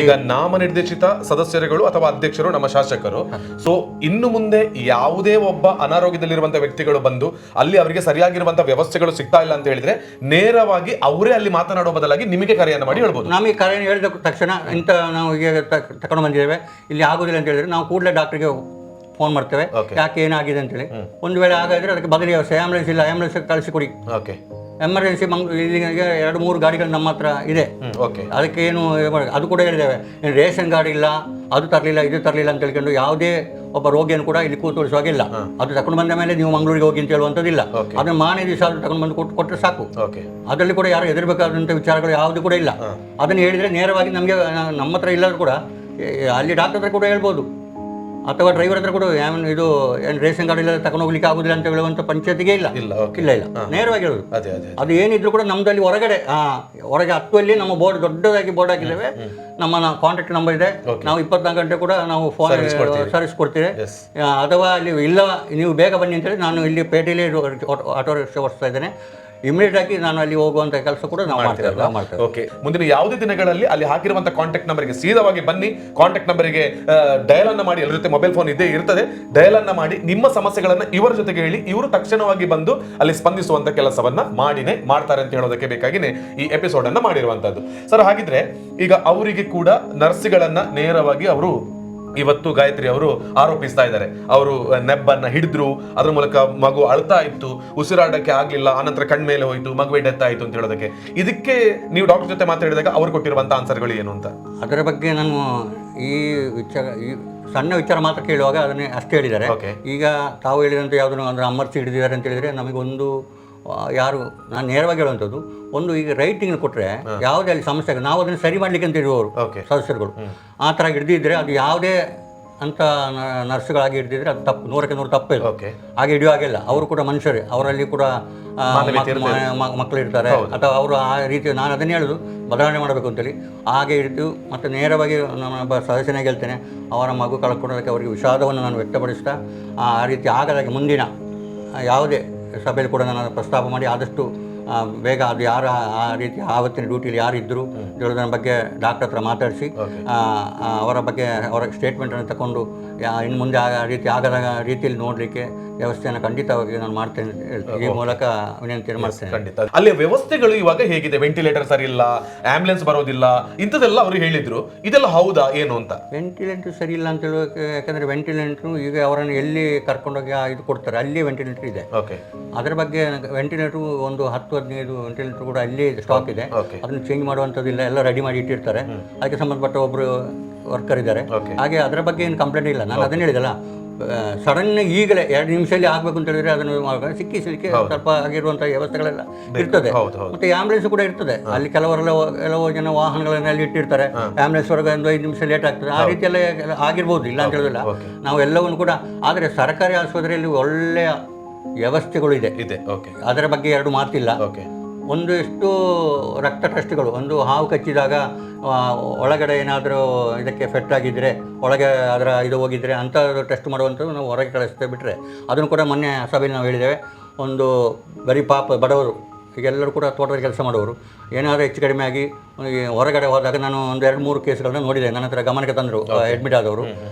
ಈಗ ನಾಮನಿರ್ದೇಶಿತ ಸದಸ್ಯರುಗಳು ಅಥವಾ ಅಧ್ಯಕ್ಷರು ನಮ್ಮ ಶಾಸಕರು. ಸೊ ಇನ್ನು ಮುಂದೆ ಯಾವುದೇ ಒಬ್ಬ ಅನಾರೋಗ್ಯದಲ್ಲಿರುವಂತಹ ವ್ಯಕ್ತಿಗಳು ಬಂದು ಅಲ್ಲಿ ಅವರಿಗೆ ಸರಿಯಾಗಿರುವಂತಹ ವ್ಯವಸ್ಥೆಗಳು ಸಿಗ್ತಾ ಇಲ್ಲ ಅಂತ ಹೇಳಿದ್ರೆ ನೇರವಾಗಿ ಅವರೇ ಅಲ್ಲಿ ಮಾತನಾಡೋ ಬದಲಾಗಿ ನಿಮಗೆ ಕರೆಯನ್ನು ಮಾಡಿ ಹೇಳ್ಬೋದು. ನಮಗೆ ಕರೆಯನ್ನು ಹೇಳಿದ ತಕ್ಷಣ ಇಂಥ ನಾವು ಈಗ ತಗೊಂಡು ಬಂದಿದ್ದೇವೆ, ಇಲ್ಲಿ ಆಗೋದಿಲ್ಲ ಅಂತ ಹೇಳಿದ್ರೆ ನಾವು ಕೂಡಲೇ ಡಾಕ್ಟರ್ಗೆ ಫೋನ್ ಮಾಡ್ತೇವೆ, ಯಾಕೆ ಏನಾಗಿದೆ ಅಂತೇಳಿ. ಒಂದು ವೇಳೆ ಹಾಗಾದರೆ ಅದಕ್ಕೆ ಬದಲಿ ವ್ಯವಸ್ಥೆ, ಆ್ಯಂಬುಲೆನ್ಸ್ ಇಲ್ಲ ಆ್ಯಂಬುಲೆನ್ಸ್ ಕಳಿಸಿಕೊಡಿ. ಎಮರ್ಜೆನ್ಸಿ 2-3 ಗಾಡಿಗಳು ನಮ್ಮ ಹತ್ರ ಇದೆ, ಅದಕ್ಕೆ ಏನು ಅದು ಕೂಡ ಹೇಳಿದ್ದೇವೆ. ರೇಷನ್ ಗಾಡಿ ಇಲ್ಲ, ಅದು ತರಲಿಲ್ಲ ಇದು ತರಲಿಲ್ಲ ಅಂತ ಹೇಳ್ಕೊಂಡು ಯಾವುದೇ ಒಬ್ಬ ರೋಗಿಯನ್ನು ಕೂಡ ಇಲ್ಲಿ ಕೂತುಳಿಸುವಾಗಿಲ್ಲ. ಅದು ತಗೊಂಡು ಬಂದ ಮೇಲೆ ನೀವು ಮಂಗಳೂರಿಗೆ ಹೋಗಿ ಅಂತ ಹೇಳುವಂಥದ್ದಿಲ್ಲ. ಅದನ್ನು ಮಾನೇ ದಿವಸ ತಗೊಂಡು ಬಂದು ಕೊಟ್ಟರೆ ಸಾಕು. ಅದರಲ್ಲಿ ಕೂಡ ಯಾರು ಹೆದರ್ಬೇಕಾದಂಥ ವಿಚಾರಗಳು ಯಾವುದು ಕೂಡ ಇಲ್ಲ. ಅದನ್ನು ಹೇಳಿದರೆ ನೇರವಾಗಿ ನಮಗೆ ನಮ್ಮ ಹತ್ರ ಇಲ್ಲರೂ ಕೂಡ ಅಲ್ಲಿ ಡಾಕ್ಟರ್ ಹತ್ರ ಕೂಡ ಹೇಳ್ಬೋದು, ಅಥವಾ ಡ್ರೈವರ್ ಹತ್ರ ಕೂಡ ಇದು ಏನು ರೇಷನ್ ಕಾರ್ಡ್ ಇಲ್ಲ ತಗೊಂಡು ಹೋಗ್ಲಿಕ್ಕೆ ಆಗುದಿಲ್ಲ ಅಂತ ಹೇಳುವಂಥ ಪಂಚಾಯತಿಗೆ ಇಲ್ಲ ನೇರವಾಗಿ ಹೇಳುದು. ಅದು ಏನಿದ್ರು ಕೂಡ ನಮ್ದಲ್ಲಿ ಹೊರಗಡೆ ಹೊರಗೆ ಹತ್ತುವಲ್ಲಿ ನಮ್ಮ ಬೋರ್ಡ್ ದೊಡ್ಡದಾಗಿ ಬೋರ್ಡ್ ಹಾಕಿದ್ದೇವೆ. ನಮ್ಮ ಕಾಂಟ್ಯಾಕ್ಟ್ ನಂಬರ್ ಇದೆ. ನಾವು 24 ಗಂಟೆ ಕೂಡ ನಾವು ಫೋನ್ ಸರ್ವಿಸ್ ಕೊಡ್ತೀವಿ. ಅಥವಾ ಅಲ್ಲಿ ಇಲ್ಲ ನೀವು ಬೇಗ ಬನ್ನಿ ಅಂತೇಳಿ ನಾನು ಇಲ್ಲಿ ಪೇಟೆಯಲ್ಲಿ ಆಟೋ ರಿಕ್ಷಾ ಓಡಿಸ್ತಾ ಇದ್ದೇನೆ. ಇಮಿಡಿಯೇಟ್ ಆಗಿ ನಾನು ಅಲ್ಲಿ ಹೋಗುವಂತ ಕೆಲಸ ಕೂಡ ನಾವು ಮಾಡ್ತೇವೆ. ಓಕೆ, ಮುಂದಿನ ಯಾವುದೇ ದಿನಗಳಲ್ಲಿ ಅಲ್ಲಿ ಹಾಕಿರುವಂತ ಕಾಂಟ್ಯಾಕ್ಟ್ ನಂಬರ್ಗೆ ಸೀದಾವಾಗಿ ಬನ್ನಿ. ಕಾಂಟ್ಯಾಕ್ಟ್ ನಂಬರ್ಗೆ ಡಯಲ್ ಅನ್ನ ಮಾಡಿ, ಎಲ್ಲರ ಜೊತೆ ಮೊಬೈಲ್ ಫೋನ್ ಇದ್ದೇ ಇರ್ತದೆ. ಡಯಲ್ ಅನ್ನ ಮಾಡಿ ನಿಮ್ಮ ಸಮಸ್ಯೆಗಳನ್ನ ಇವರ ಜೊತೆಗೆ ಹೇಳಿ, ಇವರು ತಕ್ಷಣವಾಗಿ ಬಂದು ಅಲ್ಲಿ ಸ್ಪಂದಿಸುವಂತ ಕೆಲಸವನ್ನ ಮಾಡ್ತಾರೆ ಅಂತ ಹೇಳೋದಕ್ಕೆ ಬೇಕಾಗಿನೇ ಈ ಎಪಿಸೋಡ್ ಅನ್ನ ಮಾಡಿರುವಂತದ್ದು. ಸರ್, ಹಾಗಿದ್ರೆ ಈಗ ಅವರಿಗೆ ಕೂಡ ನರ್ಸ್ಗಳನ್ನ ನೇರವಾಗಿ ಅವರು ಇವತ್ತು ಗಾಯತ್ರಿ ಅವರು ಆರೋಪಿಸ್ತಾ ಇದ್ದಾರೆ. ಅವರು ನೆಬ್ಬನ್ನ ಹಿಡಿದ್ರು, ಅದ್ರ ಮೂಲಕ ಮಗು ಅಳ್ತಾ ಇತ್ತು, ಉಸಿರಾಡಕ್ಕೆ ಆಗ್ಲಿಲ್ಲ, ಆನಂತರ ಕಣ್ಮೇಲೆ ಹೋಯ್ತು, ಮಗುವೆ ಡೆತ್ ಆಯ್ತು ಅಂತ ಹೇಳೋದಕ್ಕೆ ಇದಕ್ಕೆ ನೀವು ಡಾಕ್ಟರ್ ಜೊತೆ ಮಾತಾಡಿದಾಗ ಅವ್ರು ಕೊಟ್ಟಿರುವಂತ ಆನ್ಸರ್ಗಳು ಏನು ಅಂತ? ಅದರ ಬಗ್ಗೆ ನಾನು ಈ ಸಣ್ಣ ವಿಚಾರ ಮಾತ್ರ ಕೇಳುವಾಗ ಅದನ್ನೇ ಅಷ್ಟೇ ಹೇಳಿದ್ದಾರೆ. ಈಗ ತಾವು ಹೇಳಿದಂತೆ ಯಾವುದನ್ನು ಅಂದ್ರೆ ಅಮರ್ಸಿ ಹಿಡಿದಿದ್ದಾರೆ ಅಂತ ಹೇಳಿದ್ರೆ ನಮಗೊಂದು ಯಾರು ನಾನು ನೇರವಾಗಿ ಹೇಳುವಂಥದ್ದು ಒಂದು ಈಗ ರೈಟಿಂಗ್ ಕೊಟ್ಟರೆ ಯಾವುದೇ ಅಲ್ಲಿ ಸಮಸ್ಯೆ ನಾವು ಅದನ್ನು ಸರಿ ಮಾಡಲಿಕ್ಕೆ ಅಂತ ಇರುವವರು ಸದಸ್ಯರುಗಳು ಆ ಥರ ಹಿಡಿದಿದ್ರೆ ಅದು ಯಾವುದೇ ಅಂತ ನರ್ಸ್ಗಳಾಗಿ ಹಿಡಿದಿದ್ರೆ ಅದು ತಪ್ಪು, 100ಕ್ಕೆ 100 ತಪ್ಪೇ. ಹಾಗೆ ಹಿಡಿಯೋ ಹಾಗೆಲ್ಲ ಅವರು ಕೂಡ ಮನುಷ್ಯರೇ, ಅವರಲ್ಲಿ ಕೂಡ ಮಕ್ಕಳು ಇರ್ತಾರೆ ಅಥವಾ ಅವರು ಆ ರೀತಿ ನಾನು ಅದನ್ನೇ ಹೇಳೋದು ಬದಲಾವಣೆ ಮಾಡಬೇಕು ಅಂತೇಳಿ ಹಾಗೆ ಹಿಡಿದು ಮತ್ತು ನೇರವಾಗಿ ನಮ್ಮ ಸದಸ್ಯನಾಗಿ ಹೇಳ್ತೇನೆ ಅವರ ಮಗು ಕಳ್ಕೊಳ್ಳೋದಕ್ಕೆ ಅವರಿಗೆ ವಿಷಾದವನ್ನು ನಾನು ವ್ಯಕ್ತಪಡಿಸ್ತಾ ಆ ರೀತಿ ಆಗದಾಗೆ ಮುಂದಿನ ಯಾವುದೇ ಸಭೆಯಲ್ಲಿ ಕೂಡ ನಾನು ಪ್ರಸ್ತಾಪ ಮಾಡಿ ಆದಷ್ಟು ಬೇಗ ಅದು ಯಾರು ಆ ರೀತಿ ಆವತ್ತಿನ ಡ್ಯೂಟಿಯಲ್ಲಿ ಯಾರು ಇದ್ದರು ಹೇಳೋದ್ರ ಬಗ್ಗೆ ಡಾಕ್ಟರ್ ಹತ್ರ ಮಾತಾಡಿಸಿ ಅವರ ಬಗ್ಗೆ ಅವರ ಸ್ಟೇಟ್ಮೆಂಟನ್ನು ತಗೊಂಡು ಇನ್ನು ಮುಂದೆ ಆ ರೀತಿ ಆಗದ ರೀತಿಯಲ್ಲಿ ನೋಡಲಿಕ್ಕೆ ವ್ಯವಸ್ಥೆಯನ್ನು ಖಂಡಿತವಾಗಿ ನಾನು ಮಾಡ್ತೇನೆ ಹೇಳ್ತೀನಿ. ಈ ಮೂಲಕ ವಿನಂತಿಯನ್ನು ಮಾಡ್ತೇನೆ. ಖಂಡಿತ ಅಲ್ಲಿ ವ್ಯವಸ್ಥೆಗಳು ಇವಾಗ ಹೇಗಿದೆ? ವೆಂಟಿಲೇಟರ್ ಸರಿ ಇಲ್ಲ, ಆಂಬ್ಯುಲೆನ್ಸ್ ಬರೋದಿಲ್ಲ, ಇಂಥದ್ದೆಲ್ಲ ಅವರು ಹೇಳಿದ್ರು. ಇದೆಲ್ಲ ಹೌದಾ ಏನು ಅಂತ? ವೆಂಟಿಲೇಟರ್ ಸರಿ ಇಲ್ಲ ಅಂತ ಹೇಳೋಕೆ, ಯಾಕಂದರೆ ವೆಂಟಿಲೇಟರ್ ಈಗ ಅವರನ್ನು ಎಲ್ಲಿ ಕರ್ಕೊಂಡೋಗಿ ಇದು ಕೊಡ್ತಾರೆ ಅಲ್ಲಿ ವೆಂಟಿಲೇಟರ್ ಇದೆ. ಅದರ ಬಗ್ಗೆ ವೆಂಟಿಲೇಟರ್ ಒಂದು 10-15 ವೆಂಟಿಲೇಟರ್ ಕೂಡ ಅಲ್ಲಿ ಸ್ಟಾಕ್ ಇದೆ. ಅದನ್ನು ಚೇಂಜ್ ಮಾಡುವಂಥದ್ದಿಲ್ಲ, ಎಲ್ಲ ರೆಡಿ ಮಾಡಿ ಇಟ್ಟಿರ್ತಾರೆ. ಅದಕ್ಕೆ ಸಂಬಂಧಪಟ್ಟ ಒಬ್ಬರು ವರ್ಕರ್ ಇದ್ದಾರೆ. ಹಾಗೆ ಅದರ ಬಗ್ಗೆ ಏನು ಕಂಪ್ಲೇಂಟ್ ಇಲ್ಲ. ನಾನು ಅದನ್ನು ಹೇಳಿದಲ್ಲ, ಸಡನ್ ಈಗಲೇ 2 ನಿಮಿಷದಲ್ಲಿ ಆಗಬೇಕು ಅಂತ ಹೇಳಿದ್ರೆ ಅದನ್ನು ಸಿಕ್ಕಿಸಲಿಕ್ಕೆ ಸ್ವಲ್ಪ ಆಗಿರುವಂಥ ವ್ಯವಸ್ಥೆಗಳೆಲ್ಲ ಇರ್ತದೆ. ಮತ್ತೆ ಆಂಬ್ಯುಲೆನ್ಸ್ ಕೂಡ ಇರ್ತದೆ ಅಲ್ಲಿ. ಕೆಲವು ಜನ ವಾಹನಗಳನ್ನ ಅಲ್ಲಿ ಇಟ್ಟಿರ್ತಾರೆ. ಆಂಬ್ಯುಲೆನ್ಸ್ ಹೊರಗೆ ಒಂದು 5 ನಿಮಿಷ ಲೇಟ್ ಆಗ್ತದೆ. ಆ ರೀತಿಯೆಲ್ಲ ಆಗಿರ್ಬೋದು, ಇಲ್ಲ ಅಂತ ಹೇಳೋದಿಲ್ಲ. ನಾವು ಎಲ್ಲವನ್ನು ಕೂಡ, ಆದರೆ ಸರ್ಕಾರಿ ಆಸ್ಪತ್ರೆಯಲ್ಲಿ ಒಳ್ಳೆಯ ವ್ಯವಸ್ಥೆಗಳು ಇದೆ, ಅದರ ಬಗ್ಗೆ 2 ಮಾತಿಲ್ಲ. ಒಂದು ಎಷ್ಟು ರಕ್ತ ಟೆಸ್ಟ್ಗಳು, ಒಂದು ಹಾವು ಕಚ್ಚಿದಾಗ ಒಳಗಡೆ ಏನಾದರೂ ಇದಕ್ಕೆ ಎಫೆಕ್ಟ್ ಆಗಿದ್ದರೆ ಒಳಗೆ ಅದರ ಇದು ಹೋಗಿದ್ದರೆ ಅಂಥ ಟೆಸ್ಟ್ ಮಾಡುವಂಥದ್ದು ನಾವು ಹೊರಗೆ ಕಳಿಸ್ತೇವೆ. ಬಿಟ್ಟರೆ ಅದನ್ನು ಕೂಡ ಮೊನ್ನೆ ಸಭೆಯಲ್ಲಿ ನಾವು ಹೇಳಿದ್ದೇವೆ. ಒಂದು ಬರೀ ಬಡವರು ಈಗೆಲ್ಲರೂ ಕೂಡ ತೋಟದಲ್ಲಿ ಕೆಲಸ ಮಾಡೋರು ಏನಾದರೂ ಹೆಚ್ಚು ಕಡಿಮೆ ಆಗಿ ಹೊರಗಡೆ ಹೋದಾಗ ನಾನು ಒಂದು 2-3 ಕೇಸ್ಗಳನ್ನ ನೋಡಿದೆ. ನನ್ನ ಹತ್ರ ಗಮನಕ್ಕೆ ತಂದರು ಅಡ್ಮಿಟ್ ಆದವರು.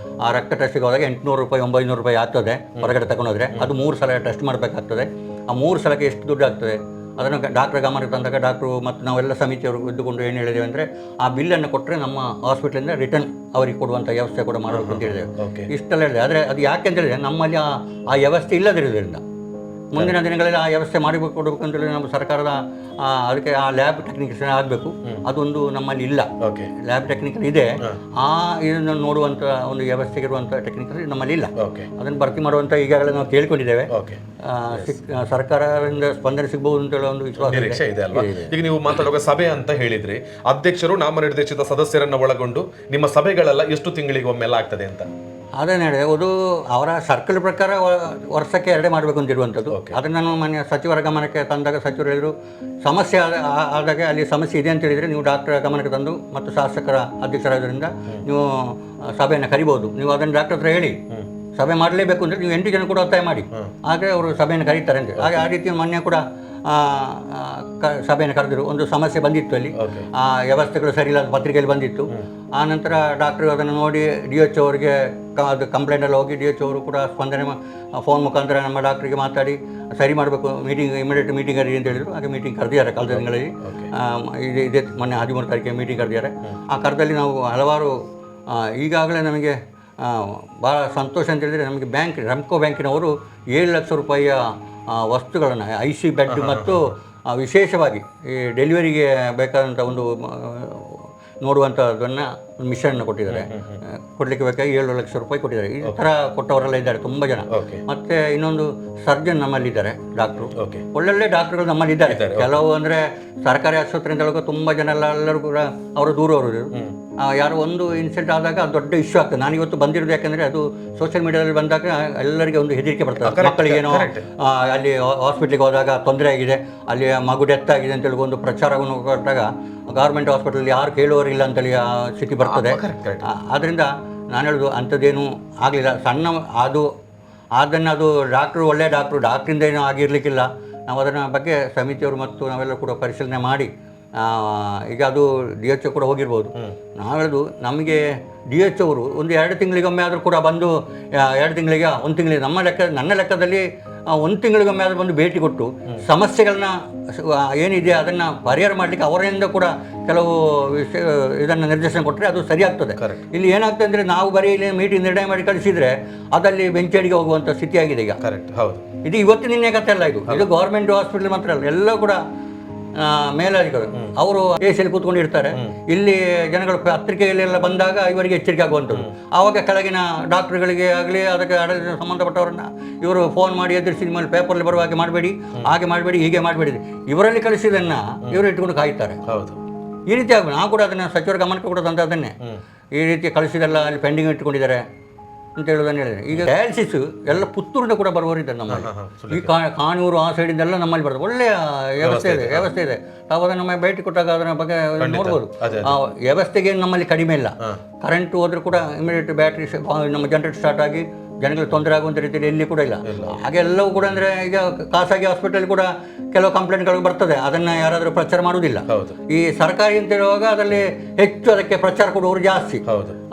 ಆ ರಕ್ತ ಟೆಸ್ಟಿಗೆ ಹೋದಾಗ 800 ರೂಪಾಯಿ 900 ರೂಪಾಯಿ ಆಗ್ತದೆ ಹೊರಗಡೆ ತಗೊಂಡೋದ್ರೆ. ಅದು 3 ಸಲ ಟೆಸ್ಟ್ ಮಾಡಬೇಕಾಗ್ತದೆ. ಆ 3 ಸಲಕ್ಕೆ ಎಷ್ಟು ದುಡ್ಡು ಆಗ್ತದೆ ಅದನ್ನು ಡಾಕ್ಟರ್ ಗಮನಕ್ಕೆ ತಂದಾಗ ಡಾಕ್ಟ್ರು ಮತ್ತು ನಾವೆಲ್ಲ ಸಮಿತಿಯವರು ಇದ್ದುಕೊಂಡು ಏನು ಹೇಳಿದ್ದೇವೆ ಅಂದರೆ ಆ ಬಿಲ್ಲನ್ನು ಕೊಟ್ಟರೆ ನಮ್ಮ ಹಾಸ್ಪಿಟ್ಲಿಂದ ರಿಟರ್ನ್ ಅವರಿಗೆ ಕೊಡುವಂಥ ವ್ಯವಸ್ಥೆ ಕೂಡ ಮಾಡಬೇಕು ಅಂತ ಹೇಳಿದ್ದೇವೆ. ಇಷ್ಟೆಲ್ಲ ಹೇಳಿದೆ. ಆದರೆ ಅದು ಯಾಕೆ ಅಂತ ಹೇಳಿದರೆ ನಮ್ಮಲ್ಲಿ ಆ ವ್ಯವಸ್ಥೆ ಇಲ್ಲದಿರೋದ್ರಿಂದ ಮುಂದಿನ ದಿನಗಳಲ್ಲಿ ಆ ವ್ಯವಸ್ಥೆ ಕೊಡಬೇಕು ಅಂತೇಳಿ ನಮ್ಮ ಸರ್ಕಾರದ ಅದಕ್ಕೆ ಆ ಲ್ಯಾಬ್ ಟೆಕ್ನಿಕ್ಸ್ ಆಗಬೇಕು. ಅದೊಂದು ನಮ್ಮಲ್ಲಿ ಇಲ್ಲ. ಲ್ಯಾಬ್ ಟೆಕ್ನಿಕಲ್ ಇದೆ, ಆ ಇದನ್ನು ನೋಡುವಂಥ ಒಂದು ವ್ಯವಸ್ಥೆಗಿರುವಂಥ ಟೆಕ್ನಿಕಲ್ ನಮ್ಮಲ್ಲಿ ಇಲ್ಲ. ಅದನ್ನು ಭರ್ತಿ ಮಾಡುವಂಥ ಈಗಾಗಲೇ ನಾವು ಕೇಳ್ಕೊಂಡಿದ್ದೇವೆ. ಸರ್ಕಾರದಿಂದ ಸ್ಪಂದನೆ ಸಿಗಬಹುದು ಅಂತ ಹೇಳೋ ಒಂದು ವಿಶ್ವಾಸ ಇದೆ ಅಲ್ವಾ? ಈಗ ನೀವು ಮಾತಾಡುವಾಗ ಸಭೆ ಅಂತ ಹೇಳಿದ್ರಿ, ಅಧ್ಯಕ್ಷರು ನಾಮನಿರ್ದೇಶಿತ ಸದಸ್ಯರನ್ನ ಒಳಗೊಂಡು ನಿಮ್ಮ ಸಭೆಗಳೆಲ್ಲ ಎಷ್ಟು ತಿಂಗಳಿಗೆ ಒಮ್ಮೆಲ್ಲ ಆಗ್ತದೆ ಅಂತ? ಅದನ್ನು ಹೇಳಿದೆ, ಅದು ಅವರ ಸರ್ಕಲ್ ಪ್ರಕಾರ ವರ್ಷಕ್ಕೆ 2 ಮಾಡಬೇಕು ಅಂತಿರುವಂಥದ್ದು. ಅದನ್ನು ನಾನು ಮಾನ್ಯ ಸಚಿವರ ಗಮನಕ್ಕೆ ತಂದಾಗ ಸಚಿವರು ಹೇಳಿದರು, ಸಮಸ್ಯೆ ಆದಾಗ ಅಲ್ಲಿ ಸಮಸ್ಯೆ ಇದೆ ಅಂತ ಹೇಳಿದರೆ ನೀವು ಡಾಕ್ಟರ್ ಗಮನಕ್ಕೆ ತಂದು ಮತ್ತು ಶಾಸಕರ ಅಧ್ಯಕ್ಷರಾದ್ರಿಂದ ನೀವು ಸಭೆಯನ್ನು ಕರಿಬೋದು. ನೀವು ಅದನ್ನು ಡಾಕ್ಟರ್ ಹತ್ರ ಹೇಳಿ ಸಭೆ ಮಾಡಲೇಬೇಕು ಅಂದರೆ ನೀವು 8 ಜನ ಕೂಡ ಒತ್ತಾಯ ಮಾಡಿ, ಹಾಗೆ ಅವರು ಸಭೆಯನ್ನು ಕರೀತಾರೆ ಅಂತೇಳಿ. ಹಾಗೆ ಆ ರೀತಿ ಮೊನ್ನೆ ಕೂಡ ಸಭೆಯನ್ನು ಕರೆದರು. ಒಂದು ಸಮಸ್ಯೆ ಬಂದಿತ್ತು ಅಲ್ಲಿ, ಆ ವ್ಯವಸ್ಥೆಗಳು ಸರಿ ಇಲ್ಲ ಪತ್ರಿಕೆಯಲ್ಲಿ ಬಂದಿತ್ತು. ಆ ನಂತರ ಡಾಕ್ಟ್ರು ಅದನ್ನು ನೋಡಿ DH ಅವರಿಗೆ ಅದು ಕಂಪ್ಲೇಂಟೆಲ್ಲ ಹೋಗಿ DH ಅವರು ಕೂಡ ಸ್ಪಂದನೆ ಫೋನ್ ಮುಖಾಂತರ ನಮ್ಮ ಡಾಕ್ಟ್ರಿಗೆ ಮಾತಾಡಿ ಸರಿ ಮಾಡಬೇಕು, ಇಮಿಡಿಯೇಟ್ ಮೀಟಿಂಗ್ ಕರೀರಿ ಅಂತ ಹೇಳಿದರು. ಹಾಗೆ ಮೀಟಿಂಗ್ ಕರೆದಿದ್ದಾರೆ ಕಳೆದ ದಿನಗಳಲ್ಲಿ. ಇದೇ ಮೊನ್ನೆ 13 ತಾರೀಕಿಗೆ ಮೀಟಿಂಗ್ ಕರೆದಿದ್ದಾರೆ. ಆ ಕರೆದಲ್ಲಿ ನಾವು ಹಲವಾರು ಈಗಾಗಲೇ ನಮಗೆ ಭಾಳ ಸಂತೋಷ ಅಂತ ಹೇಳಿದರೆ, ನಮಗೆ ರೆಮ್ಕೋ ಬ್ಯಾಂಕಿನವರು 7 ಲಕ್ಷ ರೂಪಾಯಿಯ ವಸ್ತುಗಳನ್ನು IC ಬೆಡ್ ಮತ್ತು ವಿಶೇಷವಾಗಿ ಈ ಡೆಲಿವರಿಗೆ ಬೇಕಾದಂಥ ಒಂದು ನೋಡುವಂಥದ್ದನ್ನು ಮಿಷನ್ ಕೊಟ್ಟಿದ್ದಾರೆ. ಕೊಡಲಿಕ್ಕೆ ಬೇಕಾಗಿ 7 ಲಕ್ಷ ರೂಪಾಯಿ ಕೊಟ್ಟಿದ್ದಾರೆ. ಈ ಥರ ಕೊಟ್ಟವರೆಲ್ಲ ಇದ್ದಾರೆ ತುಂಬ ಜನ. ಮತ್ತು ಇನ್ನೊಂದು ಸರ್ಜನ್ ನಮ್ಮಲ್ಲಿದ್ದಾರೆ, ಡಾಕ್ಟ್ರು, ಒಳ್ಳೊಳ್ಳೆ ಡಾಕ್ಟ್ರುಗಳು ನಮ್ಮಲ್ಲಿದ್ದಾರೆ. ಕೆಲವು ಅಂದರೆ ಸರ್ಕಾರಿ ಆಸ್ಪತ್ರೆ ಅಂತ ಹೇಳೋಕೆ ತುಂಬ ಜನ ಎಲ್ಲರೂ ಕೂಡ ಅವರು ದೂರವರು ಯಾರೋ ಒಂದು ಇನ್ಸಿಡೆಂಟ್ ಆದಾಗ ಅದು ದೊಡ್ಡ ಇಶ್ಯೂ ಆಗ್ತದೆ. ನಾನು ಇವತ್ತು ಬಂದಿರೋದು ಯಾಕಂದರೆ ಅದು ಸೋಷಿಯಲ್ ಮೀಡಿಯಾದಲ್ಲಿ ಬಂದಾಗ ಎಲ್ಲರಿಗೆ ಒಂದು ಹೆದರಿಕೆ ಬರ್ತದೆ. ಮಕ್ಕಳಿಗೇನೋ ಅಲ್ಲಿ ಹಾಸ್ಪಿಟ್ಲಿಗೆ ಹೋದಾಗ ತೊಂದರೆ ಆಗಿದೆ, ಅಲ್ಲಿ ಮಗು ಡೆತ್ ಆಗಿದೆ ಅಂತೇಳಿ ಒಂದು ಪ್ರಚಾರವನ್ನು ಕೊಟ್ಟಾಗ ಗೌರ್ಮೆಂಟ್ ಹಾಸ್ಪಿಟಲ್ ಯಾರು ಕೇಳುವವರಿಲ್ಲ ಅಂತೇಳಿ ಸ್ಥಿತಿ ಬರ್ತದೆ. ಆದ್ದರಿಂದ ನಾನು ಹೇಳೋದು ಅಂಥದ್ದೇನೂ ಆಗಲಿಲ್ಲ. ಸಣ್ಣ ಅದನ್ನು ಅದು ಒಳ್ಳೆಯ ಡಾಕ್ಟ್ರಿಂದ ಏನೂ ಆಗಿರಲಿಕ್ಕಿಲ್ಲ. ನಾವು ಅದರ ಬಗ್ಗೆ ಸಮಿತಿಯವರು ಮತ್ತು ನಾವೆಲ್ಲ ಕೂಡ ಪರಿಶೀಲನೆ ಮಾಡಿ ಈಗ ಅದು DH ಕೂಡ ಹೋಗಿರ್ಬೋದು. ನಾವು ಹೇಳೋದು ನಮಗೆ DH ಅವರು ಒಂದು 2 ತಿಂಗಳಿಗೊಮ್ಮೆ ಆದರೂ ಕೂಡ ಬಂದು 2 ತಿಂಗಳಿಗೆ 1 ತಿಂಗಳಿಗೆ ನನ್ನ ಲೆಕ್ಕದಲ್ಲಿ 1 ತಿಂಗಳಿಗೊಮ್ಮೆ ಆದರೂ ಬಂದು ಭೇಟಿ ಕೊಟ್ಟು ಸಮಸ್ಯೆಗಳನ್ನ ಏನಿದೆ ಅದನ್ನು ಪರಿಹಾರ ಮಾಡಲಿಕ್ಕೆ ಅವರಿಂದ ಕೂಡ ಕೆಲವು ಇದನ್ನು ನಿರ್ದೇಶನ ಕೊಟ್ಟರೆ ಅದು ಸರಿಯಾಗ್ತದೆ. ಇಲ್ಲಿ ಏನಾಗ್ತದೆ ಅಂದರೆ ನಾವು ಬರೀ ಇಲ್ಲಿ ಮೀಟಿಂಗ್ ನಿರ್ಣಯ ಮಾಡಿ ಕಳಿಸಿದರೆ ಅದಲ್ಲಿ ಬೆಂಚಡಿಗೆ ಹೋಗುವಂಥ ಸ್ಥಿತಿ ಆಗಿದೆ ಈಗ. ಇದು ಇವತ್ತು ನಿನ್ನೆ ಕಥೆ ಅಲ್ಲ, ಇದು ಗೌರ್ಮೆಂಟ್ ಹಾಸ್ಪಿಟಲ್ ಮಾತ್ರ ಅಲ್ಲ, ಎಲ್ಲ ಕೂಡ ಮೇಲಧಿಕಾರಿಗಳು ಅವರು ಎಸಿಯಲ್ಲಿ ಕೂತ್ಕೊಂಡಿರ್ತಾರೆ. ಇಲ್ಲಿ ಜನಗಳು ಪತ್ರಿಕೆಯಲ್ಲೆಲ್ಲ ಬಂದಾಗ ಇವರಿಗೆ ಎಚ್ಚರಿಕೆ ಆಗುವಂಥದ್ದು. ಆವಾಗ ಕೆಳಗಿನ ಡಾಕ್ಟರ್ಗಳಿಗೆ ಆಗಲಿ ಅದಕ್ಕೆ ಸಂಬಂಧಪಟ್ಟವರನ್ನ ಇವರು ಫೋನ್ ಮಾಡಿ ಎದುರಿಸಿ ನಿಮ್ಮಲ್ಲಿ ಪೇಪರಲ್ಲಿ ಬರುವ ಹಾಗೆ ಮಾಡಬೇಡಿ, ಹಾಗೆ ಮಾಡಬೇಡಿ, ಹೀಗೆ ಮಾಡಬೇಡಿ, ಇವರಲ್ಲಿ ಕಳಿಸಿದ್ದನ್ನು ಇವರು ಇಟ್ಕೊಂಡು ಕಾಯ್ತಾರೆ. ಈ ರೀತಿ ಆಗ ನಾವು ಕೂಡ ಅದನ್ನು ಸಚಿವರ ಗಮನಕ್ಕೆ ಕೂಡ ತಂದದನ್ನೇ ಈ ರೀತಿ ಕಳಿಸಿದೆಲ್ಲ ಅಲ್ಲಿ ಪೆಂಡಿಂಗ್ ಇಟ್ಕೊಂಡಿದ್ದಾರೆ ಅಂತ ಹೇಳೋದನ್ನು ಹೇಳಿದೆ. ಈಗ ಡಯಾಲಿಸಿಸ್ ಎಲ್ಲ ಪುತ್ತೂರಿಂದ ಕೂಡ ಬರುವವರಿದ್ದಾರೆ ನಮ್ಮಲ್ಲಿ. ಈ ಕಾಣೂರು ಆ ಸೈಡಿಂದೆಲ್ಲ ನಮ್ಮಲ್ಲಿ ಬರ್ತದೆ. ಒಳ್ಳೆಯ ವ್ಯವಸ್ಥೆ ಇದೆ. ತಾವು ಅದನ್ನು ನಮ್ಮ ಭೇಟಿ ಕೊಟ್ಟಾಗ ಅದರ ಬಗ್ಗೆ ನೋಡ್ಬೋದು. ಆ ವ್ಯವಸ್ಥೆಗೆ ನಮ್ಮಲ್ಲಿ ಕಡಿಮೆ ಇಲ್ಲ. ಕರೆಂಟ್ ಹೋದರೂ ಕೂಡ ಇಮಿಡಿಯೇಟ್ ಬ್ಯಾಟ್ರಿ ನಮ್ಮ ಜನರೇಟ್ ಸ್ಟಾರ್ಟ್ ಆಗಿ ಜನಗಳಿಗೆ ತೊಂದರೆ ಆಗುವಂಥ ರೀತಿಯಲ್ಲಿ ಎಲ್ಲಿ ಕೂಡ ಇಲ್ಲ. ಹಾಗೆ ಎಲ್ಲವೂ ಕೂಡ ಅಂದರೆ ಈಗ ಖಾಸಗಿ ಹಾಸ್ಪಿಟಲ್ ಕೂಡ ಕೆಲವು ಕಂಪ್ಲೇಂಟ್ಗಳು ಬರ್ತದೆ, ಅದನ್ನು ಯಾರಾದರೂ ಪ್ರಚಾರ ಮಾಡುವುದಿಲ್ಲ. ಈ ಸರ್ಕಾರಿ ಅಂತ ಹೇಳುವಾಗ ಅದರಲ್ಲಿ ಹೆಚ್ಚು ಅದಕ್ಕೆ ಪ್ರಚಾರ ಕೊಡುವವರು ಜಾಸ್ತಿ.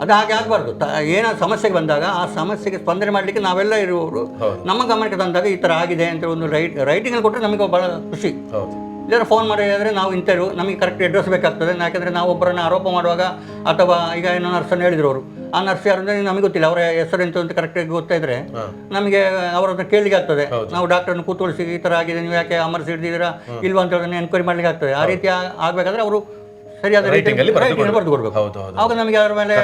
ಅದು ಹಾಗೆ ಆಗಬಾರ್ದು. ಏನಾದ್ರು ಸಮಸ್ಯೆಗೆ ಬಂದಾಗ ಆ ಸಮಸ್ಯೆಗೆ ಸ್ಪಂದನೆ ಮಾಡಲಿಕ್ಕೆ ನಾವೆಲ್ಲ ಇರುವವರು ನಮ್ಮ ಗಮನಕ್ಕೆ ತಂದಾಗ ಈ ಥರ ಆಗಿದೆ ಅಂತ ಒಂದು ರೈಟಿಂಗಲ್ಲಿ ಕೊಟ್ಟರೆ ನಮಗೆ ಭಾಳ ಖುಷಿ. ಇಲ್ಲಾರ ಫೋನ್ ಮಾಡಿದರೆ ನಾವು ಇಂಥವ್ರು ನಮಗೆ ಕರೆಕ್ಟ್ ಅಡ್ರೆಸ್ ಬೇಕಾಗ್ತದೆ. ಯಾಕೆಂದರೆ ನಾವು ಒಬ್ಬರನ್ನು ಆರೋಪ ಮಾಡುವಾಗ ಅಥವಾ ಈಗ ಏನೋ ನರ್ಸನ್ನು ಹೇಳಿದ್ರು ಅವರು, ಆ ನರ್ಸ್ ಯಾರು ಅಂದರೆ ನಮಗೆ ಗೊತ್ತಿಲ್ಲ, ಅವರ ಹೆಸರು ಎಂತ ಅಂತ ಕರೆಕ್ಟಾಗಿ ಗೊತ್ತಾಯಿದ್ರೆ ನಮಗೆ ಅವರನ್ನು ಕೇಳಲಿಕ್ಕೆ ಆಗ್ತದೆ. ನಾವು ಡಾಕ್ಟರನ್ನು ಕೂತ್ಕೊಳಿಸಿ ಈ ಥರ ಆಗಿದೆ, ನೀವು ಯಾಕೆ ಅಮರ್ಸಿ ಹಿಡಿದಿದ್ದೀರಾ ಇಲ್ವಾ ಅಂತ ಹೇಳೋದನ್ನು ಎನ್ಕ್ವೈರಿ ಮಾಡಲಿಕ್ಕೆ ಆಗ್ತದೆ. ಆ ರೀತಿ ಆಗಬೇಕಾದ್ರೆ ಅವರು ಸರಿಯಾದ ರೈಟಿಂಗ್ ಬರೆದು ಕೊಡಬೇಕು. ಆವಾಗ ನಮಗೆ ಅದರ ಮೇಲೆ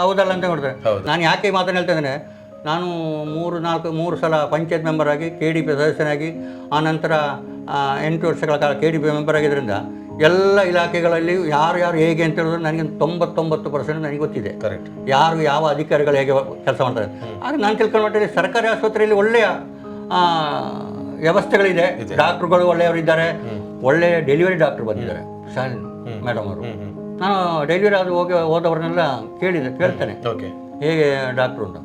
ಹೌದಲ್ಲ ಅಂತ ನೋಡ್ತಾರೆ. ನಾನು ಯಾಕೆ ಮಾತನ್ನು ಹೇಳ್ತಾ ಇದ್ದೇನೆ, ನಾನು 3 ಸಲ ಪಂಚಾಯತ್ ಮೆಂಬರ್ ಆಗಿ KDP ಸದಸ್ಯನಾಗಿ ಆನಂತರ 8 ವರ್ಷಗಳ ಕಾಲ KDP ಮೆಂಬರ್ ಆಗಿದ್ದರಿಂದ ಎಲ್ಲ ಇಲಾಖೆಗಳಲ್ಲಿ ಯಾರು ಹೇಗೆ ಅಂತ ಹೇಳಿದ್ರೆ ನನಗೆ 99% ನನಗೆ ಗೊತ್ತಿದೆ. ಯಾರು ಯಾವ ಅಧಿಕಾರಿಗಳು ಹೇಗೆ ಕೆಲಸ ಮಾಡ್ತಾರೆ. ಆಗ ನಾನು ತಿಳ್ಕೊಂಡು ಮಟ್ಟಿಗೆ ಸರ್ಕಾರಿ ಆಸ್ಪತ್ರೆಯಲ್ಲಿ ಒಳ್ಳೆಯ ವ್ಯವಸ್ಥೆಗಳಿದೆ, ಡಾಕ್ಟ್ರುಗಳು ಒಳ್ಳೆಯವರಿದ್ದಾರೆ, ಒಳ್ಳೆಯ ಡೆಲಿವರಿ ಡಾಕ್ಟ್ರು ಬಂದಿದ್ದಾರೆ. ಶಾಲಿನ್ ಮೇಡಮ್ ಅವರು, ನಾನು ಡೆಲಿವರಿ ಹೋದವ್ರನ್ನೆಲ್ಲ ಕೇಳ್ತೇನೆ ಹೇಗೆ ಡಾಕ್ಟ್ರು ಅಂತ.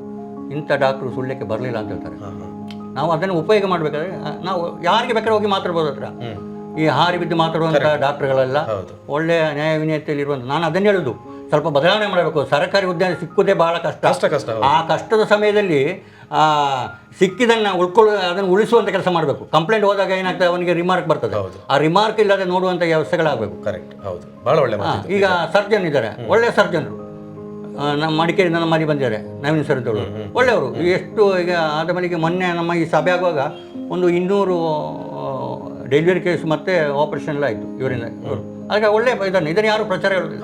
ಇಂಥ ಡಾಕ್ಟ್ರು ಸುಳ್ಳಿಕ್ಕೆ ಬರಲಿಲ್ಲ ಅಂತ ಹೇಳ್ತಾರೆ. ನಾವು ಅದನ್ನು ಉಪಯೋಗ ಮಾಡಬೇಕಾದ್ರೆ ನಾವು ಯಾರಿಗೆ ಬೇಕಾದ್ರೆ ಹೋಗಿ ಮಾತಾಡ್ಬೋದು. ಹತ್ರ ಈ ಹಾರಿ ಬಿದ್ದು ಮಾತಾಡುವಂಥ ಡಾಕ್ಟ್ರುಗಳೆಲ್ಲ ಒಳ್ಳೆಯ ನ್ಯಾಯ ವಿನಯತೆಯಲ್ಲಿ ಇರುವಂಥ, ನಾನು ಅದನ್ನು ಹೇಳೋದು ಸ್ವಲ್ಪ ಬದಲಾವಣೆ ಮಾಡಬೇಕು. ಸರ್ಕಾರಿ ಹುದ್ದೆ ಸಿಕ್ಕುವುದೇ ಭಾಳ ಕಷ್ಟ. ಆ ಕಷ್ಟದ ಸಮಯದಲ್ಲಿ ಸಿಕ್ಕಿದ್ದನ್ನು ಅದನ್ನು ಉಳಿಸುವಂಥ ಕೆಲಸ ಮಾಡಬೇಕು. ಕಂಪ್ಲೇಂಟ್ ಹೋದಾಗ ಏನಾಗ್ತದೆ, ಅವನಿಗೆ ರಿಮಾರ್ಕ್ ಬರ್ತದೆ, ಆ ರಿಮಾರ್ಕ್ ಇಲ್ಲದೆ ನೋಡುವಂಥ ವ್ಯವಸ್ಥೆಗಳಾಗಬೇಕು. ಈಗ ಸರ್ಜನ್ ಇದ್ದಾರೆ, ಒಳ್ಳೆಯ ಸರ್ಜನ್ರು ನಮ್ಮ ಮಡಿಕೇರಿಯಿಂದ ನಮ್ಮಲ್ಲಿ ಬಂದಿದ್ದಾರೆ, ನವೀನ್ ಸರ್ ಅಂತೇಳಿ ಒಳ್ಳೆಯವರು. ಎಷ್ಟು ಈಗ ಆದ ಮನೆಗೆ ಮೊನ್ನೆ ನಮ್ಮ ಈ ಸಭೆ ಆಗುವಾಗ ಒಂದು 200 ಡೆಲಿವರಿ ಕೇಸ್ ಮತ್ತು ಆಪರೇಷನ್ ಎಲ್ಲ ಆಯಿತು ಇವರಿಂದ. ಅದಕ್ಕೆ ಒಳ್ಳೆಯ ಇದನ್ನು ಯಾರು ಪ್ರಚಾರ ಹೇಳೋದಿಲ್ಲ.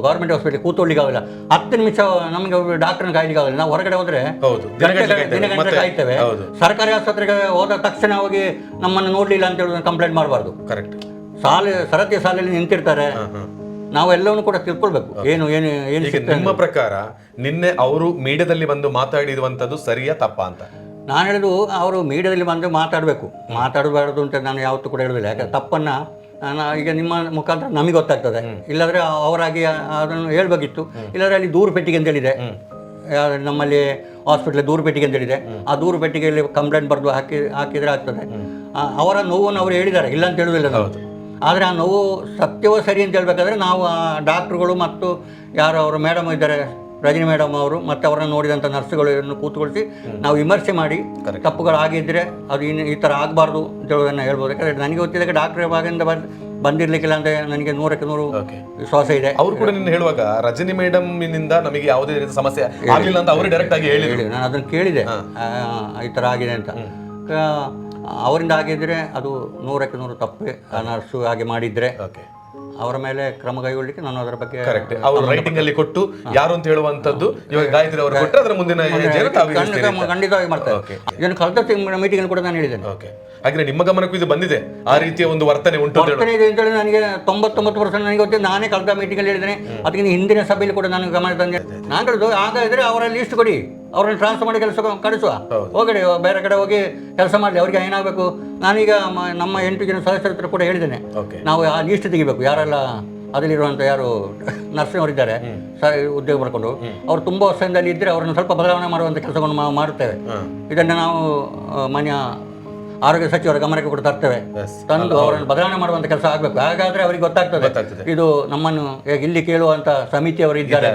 ಗೌರ್ಮೆಂಟ್ ಹಾಸ್ಪಿಟಲ್ ಕೂತ್ಕೊಳ್ಳಿಕ್ಕಾಗಲ್ಲ, 10 ನಿಮಿಷ ನಮಗೆ ಡಾಕ್ಟರ್ನ ಕಾಯ್ಲಿಕ್ಕಾಗಲ್ಲ. ನಾವು ಹೊರಗಡೆ ಹೋದರೆ ದಿನಗಂಟೆ ಕಾಯ್ತೇವೆ. ಸರ್ಕಾರಿ ಆಸ್ಪತ್ರೆಗೆ ಹೋದ ತಕ್ಷಣ ಹೋಗಿ ನಮ್ಮನ್ನು ನೋಡಲಿಲ್ಲ ಅಂತ ಹೇಳೋದನ್ನು ಕಂಪ್ಲೇಂಟ್ ಮಾಡಬಾರ್ದು. ಸರತಿಯ ಸಾಲಲ್ಲಿ ನಿಂತಿರ್ತಾರೆ. ನಾವೆಲ್ಲವನ್ನು ಕೂಡ ತಿಳ್ಕೊಳ್ಬೇಕು. ಏನು ನಿಮ್ಮ ಪ್ರಕಾರ ನಿನ್ನೆ ಅವರು ಮೀಡಿಯಾದಲ್ಲಿ ಬಂದು ಮಾತಾಡಿರುವಂಥದ್ದು ಸರಿಯಾ ತಪ್ಪಾ ಅಂತ ನಾನು ಹೇಳೋದು, ಅವರು ಮೀಡಿಯಾದಲ್ಲಿ ಬಂದು ಮಾತಾಡಬಾರ್ದು ಅಂತ ನಾನು ಯಾವತ್ತೂ ಕೂಡ ಹೇಳೋದಿಲ್ಲ. ಯಾಕಂದ್ರೆ ತಪ್ಪನ್ನು ಈಗ ನಿಮ್ಮ ಮುಖಾಂತರ ನಮಗೆ ಗೊತ್ತಾಗ್ತದೆ. ಇಲ್ಲಾಂದರೆ ಅವರಾಗಿ ಅದನ್ನು ಹೇಳಬೇಕಿತ್ತು. ಇಲ್ಲಾಂದರೆ ಅಲ್ಲಿ ದೂರು ಪೆಟ್ಟಿಗೆ ಅಂತೇಳಿದೆ, ನಮ್ಮಲ್ಲಿ ಹಾಸ್ಪಿಟ್ಲ್ ದೂರು ಪೆಟ್ಟಿಗೆ ಅಂತೇಳಿದೆ. ಆ ದೂರು ಪೆಟ್ಟಿಗೆಯಲ್ಲಿ ಕಂಪ್ಲೇಂಟ್ ಬರೆದು ಹಾಕಿದರೆ ಆಗ್ತದೆ. ಅವರ ನೋವನ್ನು ಅವರು ಹೇಳಿದ್ದಾರೆ, ಇಲ್ಲ ಅಂತ ಹೇಳೋದಿಲ್ಲ ನಾವು. ಆದರೆ ಆ ನೋವು ಸತ್ಯವೋ ಸರಿ ಅಂತ ಹೇಳ್ಬೇಕಾದ್ರೆ ನಾವು ಆ ಡಾಕ್ಟ್ರುಗಳು ಮತ್ತು ಯಾರು ಅವರು ಮೇಡಮ್ ಇದ್ದಾರೆ, ರಜನಿ ಮೇಡಮ್ ಅವರು ಮತ್ತು ಅವರನ್ನು ನೋಡಿದಂಥ ನರ್ಸ್ಗಳನ್ನು ಕೂತ್ಕೊಳಿಸಿ ನಾವು ವಿಮರ್ಶೆ ಮಾಡಿ ತಪ್ಪುಗಳಾಗಿದ್ದರೆ ಅದು ಈ ಥರ ಆಗಬಾರ್ದು ಅಂತ ಹೇಳೋದನ್ನು ಹೇಳ್ಬೋದು. ಯಾಕಂದರೆ ನನಗೆ ಗೊತ್ತಿದ್ದಾಗ ಡಾಕ್ಟ್ರ್ ಭಾಗದಿಂದ ಬಂದಿರಲಿಕ್ಕಿಲ್ಲ ಅಂತ ನನಗೆ 100% ವಿಶ್ವಾಸ ಇದೆ. ಅವರು ಕೂಡ ನಿನ್ನ ಹೇಳುವಾಗ ರಜನಿ ಮೇಡಮ್ನಿಂದ ನಮಗೆ ಯಾವುದೇ ರೀತಿಯ ಸಮಸ್ಯೆ ಆಗಲಿಲ್ಲ ಅಂತ ಅವರು ಡೈರೆಕ್ಟ್ ಆಗಿ ಹೇಳಿ, ನಾನು ಅದನ್ನು ಕೇಳಿದೆ ಈ ಥರ ಆಗಿದೆ ಅಂತ. ಅವರಿಂದ ಆಗಿದ್ದರೆ ಅದು 100% ತಪ್ಪೆ. ಆ ನರ್ಸು ಹಾಗೆ ಮಾಡಿದರೆ ಅವರ ಮೇಲೆ ಕ್ರಮ ಕೈಗೊಳ್ಳಿಕ್ಕೆ ನಾನು ಅದರ ಬಗ್ಗೆ ಕರೆಕ್ಟ್ ಅವರು ರೈಟಿಂಗ್ ಅಲ್ಲಿ ಕೊಟ್ಟು ಯಾರು ಅಂತ ಹೇಳುವಂತದ್ದು ಇವಾಗ ಗಾಯತ್ರಿ ಅವರು ಕೊಟ್ಟರೆ ಅದರ ಮುಂದಿನ ಹೆಜ್ಜೆಯನ್ನು ತಾವು ಇರಿಸ್ತೀರಿ. ಖಂಡಿತವಾಗಿ ಮಾಡ್ತಾರೆ. ಇದನ್ನು ಕಳೆದ ಮೀಟಿಂಗ್ ಕೂಡ ನಾನು ಹೇಳಿದ್ದೇನೆ. ಓಕೆ, ಹಾಗೆ ನಿಮ್ಮ ಗಮನಕ್ಕೂ ಇದು ಬಂದಿದೆ, ಆ ರೀತಿಯ ಒಂದು ವರ್ತನೆ ಉಂಟು ಅಂತ ವರ್ತನೆ ಇದೆ ಅಂತೇಳಿ ನನಗೆ 99% ನನಗೆ ಗೊತ್ತಿದೆ. ನಾನೇ ಕಳೆದ ಮೀಟಿಂಗ್ ಅಲ್ಲಿ ಹೇಳಿದ್ದೇನೆ, ಅದಕ್ಕೆ ಹಿಂದಿನ ಸಭೆಯಲ್ಲಿ ಕೂಡ ನಾನು ಗಮನ ತಂದೆ. ನಾನು ಹೇಳುದು ಹಾಗಾದ್ರೆ ಅವರ ಲಿಸ್ಟ್ ಕೊಡಿ, ಅವ್ರನ್ನ ಟ್ರಾನ್ಸ್ಫರ್ ಮಾಡಿ ಕೆಲಸ ಕಳಿಸುವ, ಹೋಗಡಿ ಬೇರೆ ಕಡೆ ಹೋಗಿ ಕೆಲಸ ಮಾಡಲಿ. ಅವ್ರಿಗೆ ಏನಾಗಬೇಕು, ನಾನೀಗ ನಮ್ಮ 8 ಜನ ಸದಸ್ಯರ ಹತ್ರ ಕೂಡ ಹೇಳಿದ್ದೇನೆ, ನಾವು ಆ ಲಿಸ್ಟ್ ತೆಗಿಬೇಕು, ಯಾರೆಲ್ಲ ಅದರಲ್ಲಿರುವಂಥ ಯಾರು ನರ್ಸಿನವರಿದ್ದಾರೆ ಉದ್ಯೋಗ ಪಡ್ಕೊಂಡು ಅವ್ರು ತುಂಬ ವರ್ಷದಿಂದ ಅಲ್ಲಿ ಇದ್ದರೆ ಅವ್ರನ್ನ ಸ್ವಲ್ಪ ಬದಲಾವಣೆ ಮಾಡುವಂಥ ಕೆಲಸವನ್ನು ನಾವು ಮಾಡುತ್ತೇವೆ. ಇದನ್ನು ನಾವು ಮಾನ್ಯ ಆರೋಗ್ಯ ಸಚಿವರ ಗಮನಕ್ಕೆ ಕೂಡ ತರ್ತೇವೆ. ತಂದು ಅವರನ್ನು ಬದಲಾವಣೆ ಮಾಡುವಂಥ ಕೆಲಸ ಆಗಬೇಕು. ಹಾಗಾದ್ರೆ ಅವರಿಗೆ ಗೊತ್ತಾಗ್ತದೆ ಇದು ನಮ್ಮನ್ನು ಇಲ್ಲಿ ಕೇಳುವಂಥ ಸಮಿತಿಯವರು ಇದ್ದಾರೆ,